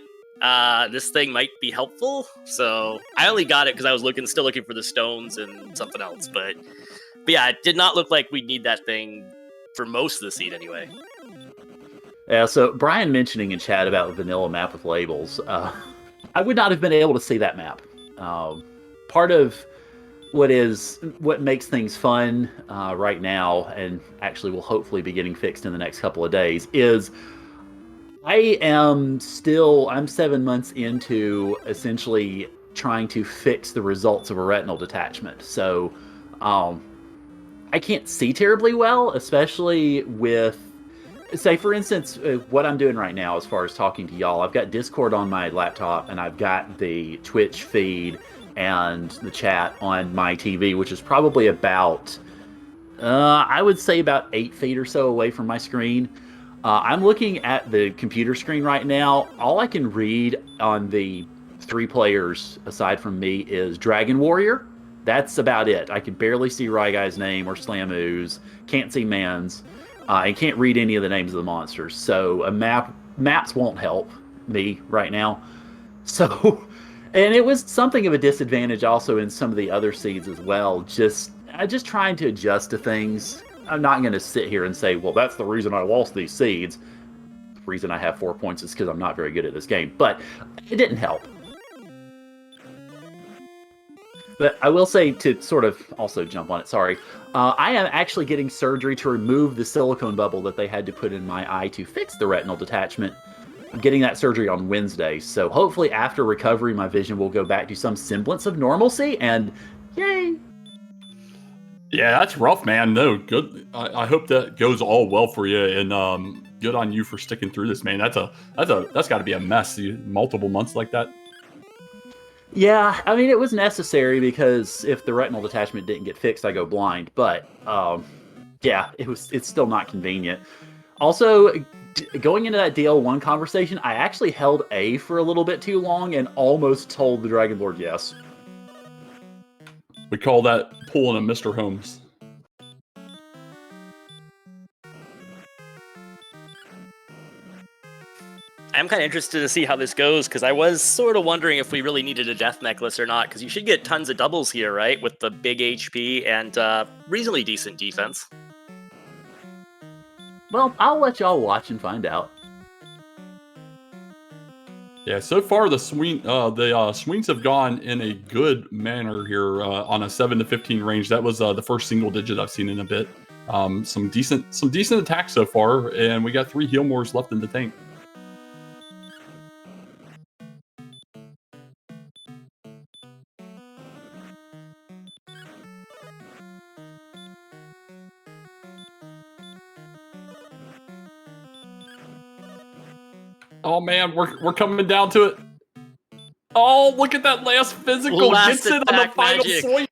This thing might be helpful. So I only got it because I was still looking for the stones and something else. But yeah, it did not look like we'd need that thing for most of the seed anyway. Yeah, so Brian mentioning in chat about the vanilla map with labels, I would not have been able to see that map. Part of what makes things fun right now, and actually will hopefully be getting fixed in the next couple of days, is I'm 7 months into essentially trying to fix the results of a retinal detachment. So I can't see terribly well, especially with, say, for instance, what I'm doing right now as far as talking to y'all. I've got Discord on my laptop, and I've got the Twitch feed and the chat on my TV, which is probably about, I would say about 8 feet or so away from my screen. I'm looking at the computer screen right now. All I can read on the 3 players aside from me is Dragon Warrior. That's about it. I can barely see Ryguy's name or Slamu's. Can't see Man's. And can't read any of the names of the monsters. So maps won't help me right now. So, and it was something of a disadvantage also in some of the other seeds as well. Just trying to adjust to things. I'm not going to sit here and say, well, that's the reason I lost these seeds. The reason I have 4 points is because I'm not very good at this game. But it didn't help. But I will say, to sort of also jump on it, sorry, I am actually getting surgery to remove the silicone bubble that they had to put in my eye to fix the retinal detachment. I'm getting that surgery on Wednesday, so hopefully after recovery, my vision will go back to some semblance of normalcy, and yay! Yeah, that's rough, man. No, good. I hope that goes all well for you, and good on you for sticking through this, man. That's got to be a mess. Multiple months like that. Yeah, I mean, it was necessary because if the retinal detachment didn't get fixed, I go blind. But yeah, it's still not convenient. Also, going into that DL1 conversation, I actually held A for a little bit too long and almost told the Dragon Lord yes. We call that pulling a Mr. Holmes. I'm kind of interested to see how this goes, because I was sort of wondering if we really needed a death necklace or not, because you should get tons of doubles here, right? With the big HP and reasonably decent defense. Well, I'll let y'all watch and find out. Yeah, so far the swings have gone in a good manner here on a 7 to 15 range. That was the first single digit I've seen in a bit. Some decent attacks so far, and we got 3 Healmores left in the tank. Oh man, we're coming down to it. Oh, look at that last physical. Gets it on the final swing.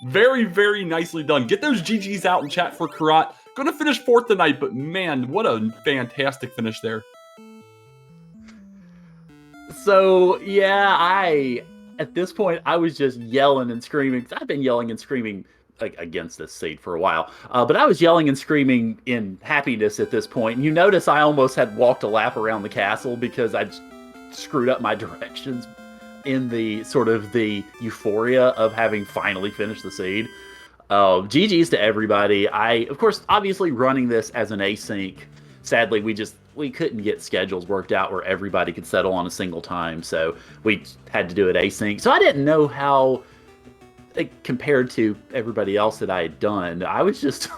Very, very nicely done. Get those GGs out in chat for Caront. Going to finish 4th tonight, but man, what a fantastic finish there. So, yeah, at this point, I was just yelling and screaming. I've been yelling and screaming against this seed for a while. But I was yelling and screaming in happiness at this point. And you notice I almost had walked a lap around the castle because I screwed up my directions in the sort of the euphoria of having finally finished the seed. GG's to everybody. Of course, obviously running this as an async, sadly, we couldn't get schedules worked out where everybody could settle on a single time. So we had to do it async. So I didn't know how, compared to everybody else that I had done, I was just,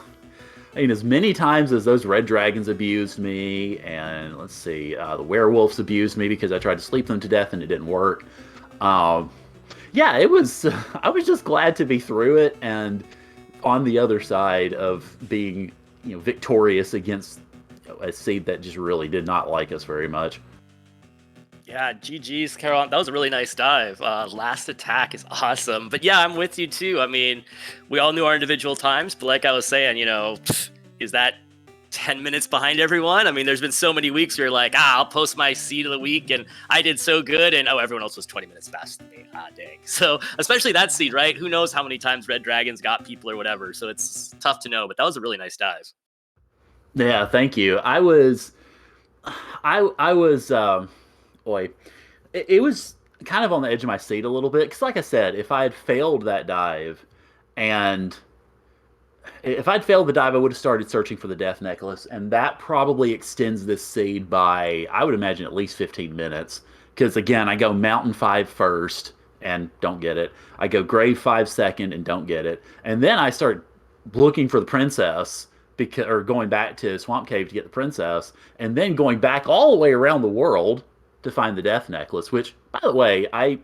I mean, as many times as those red dragons abused me, and let's see, the werewolves abused me because I tried to sleep them to death and it didn't work. Yeah, it was, I was just glad to be through it and on the other side of being, victorious against a seed that just really did not like us very much. Yeah, GG's, Caront. That was a really nice dive. Last attack is awesome. But yeah, I'm with you too. I mean, we all knew our individual times, but like I was saying, is that 10 minutes behind everyone? I mean, there's been so many weeks where you're like, I'll post my seed of the week and I did so good, and everyone else was 20 minutes faster than me. Dang. So especially that seed, right? Who knows how many times red dragons got people or whatever. So it's tough to know, but that was a really nice dive. Yeah, thank you. I was boy, it was kind of on the edge of my seat a little bit, because like I said, if I had failed that dive, and if I'd failed the dive, I would have started searching for the death necklace, and that probably extends this seed by, I would imagine, at least 15 minutes, because again, I go Mountain 5 first and don't get it. I go Grave 5 second and don't get it, and then I start looking for the princess, or going back to Swamp Cave to get the princess, and then going back all the way around the world to find the death necklace, which, by the way, I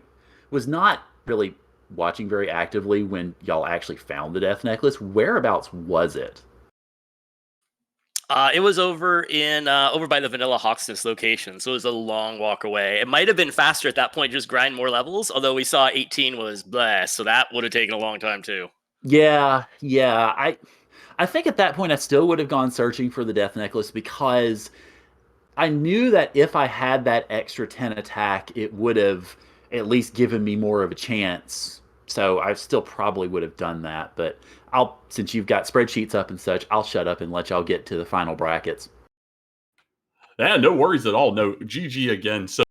was not really watching very actively when y'all actually found the death necklace. Whereabouts was it? It was over by the Vanilla Hawksness location, so it was a long walk away. It might have been faster at that point, just grind more levels, although we saw 18 was blessed, so that would have taken a long time too. Yeah. I think at that point I still would have gone searching for the death necklace, because I knew that if I had that extra 10 attack, it would have at least given me more of a chance. So I still probably would have done that. But since you've got spreadsheets up and such, I'll shut up and let y'all get to the final brackets. Yeah, no worries at all. No, GG again. So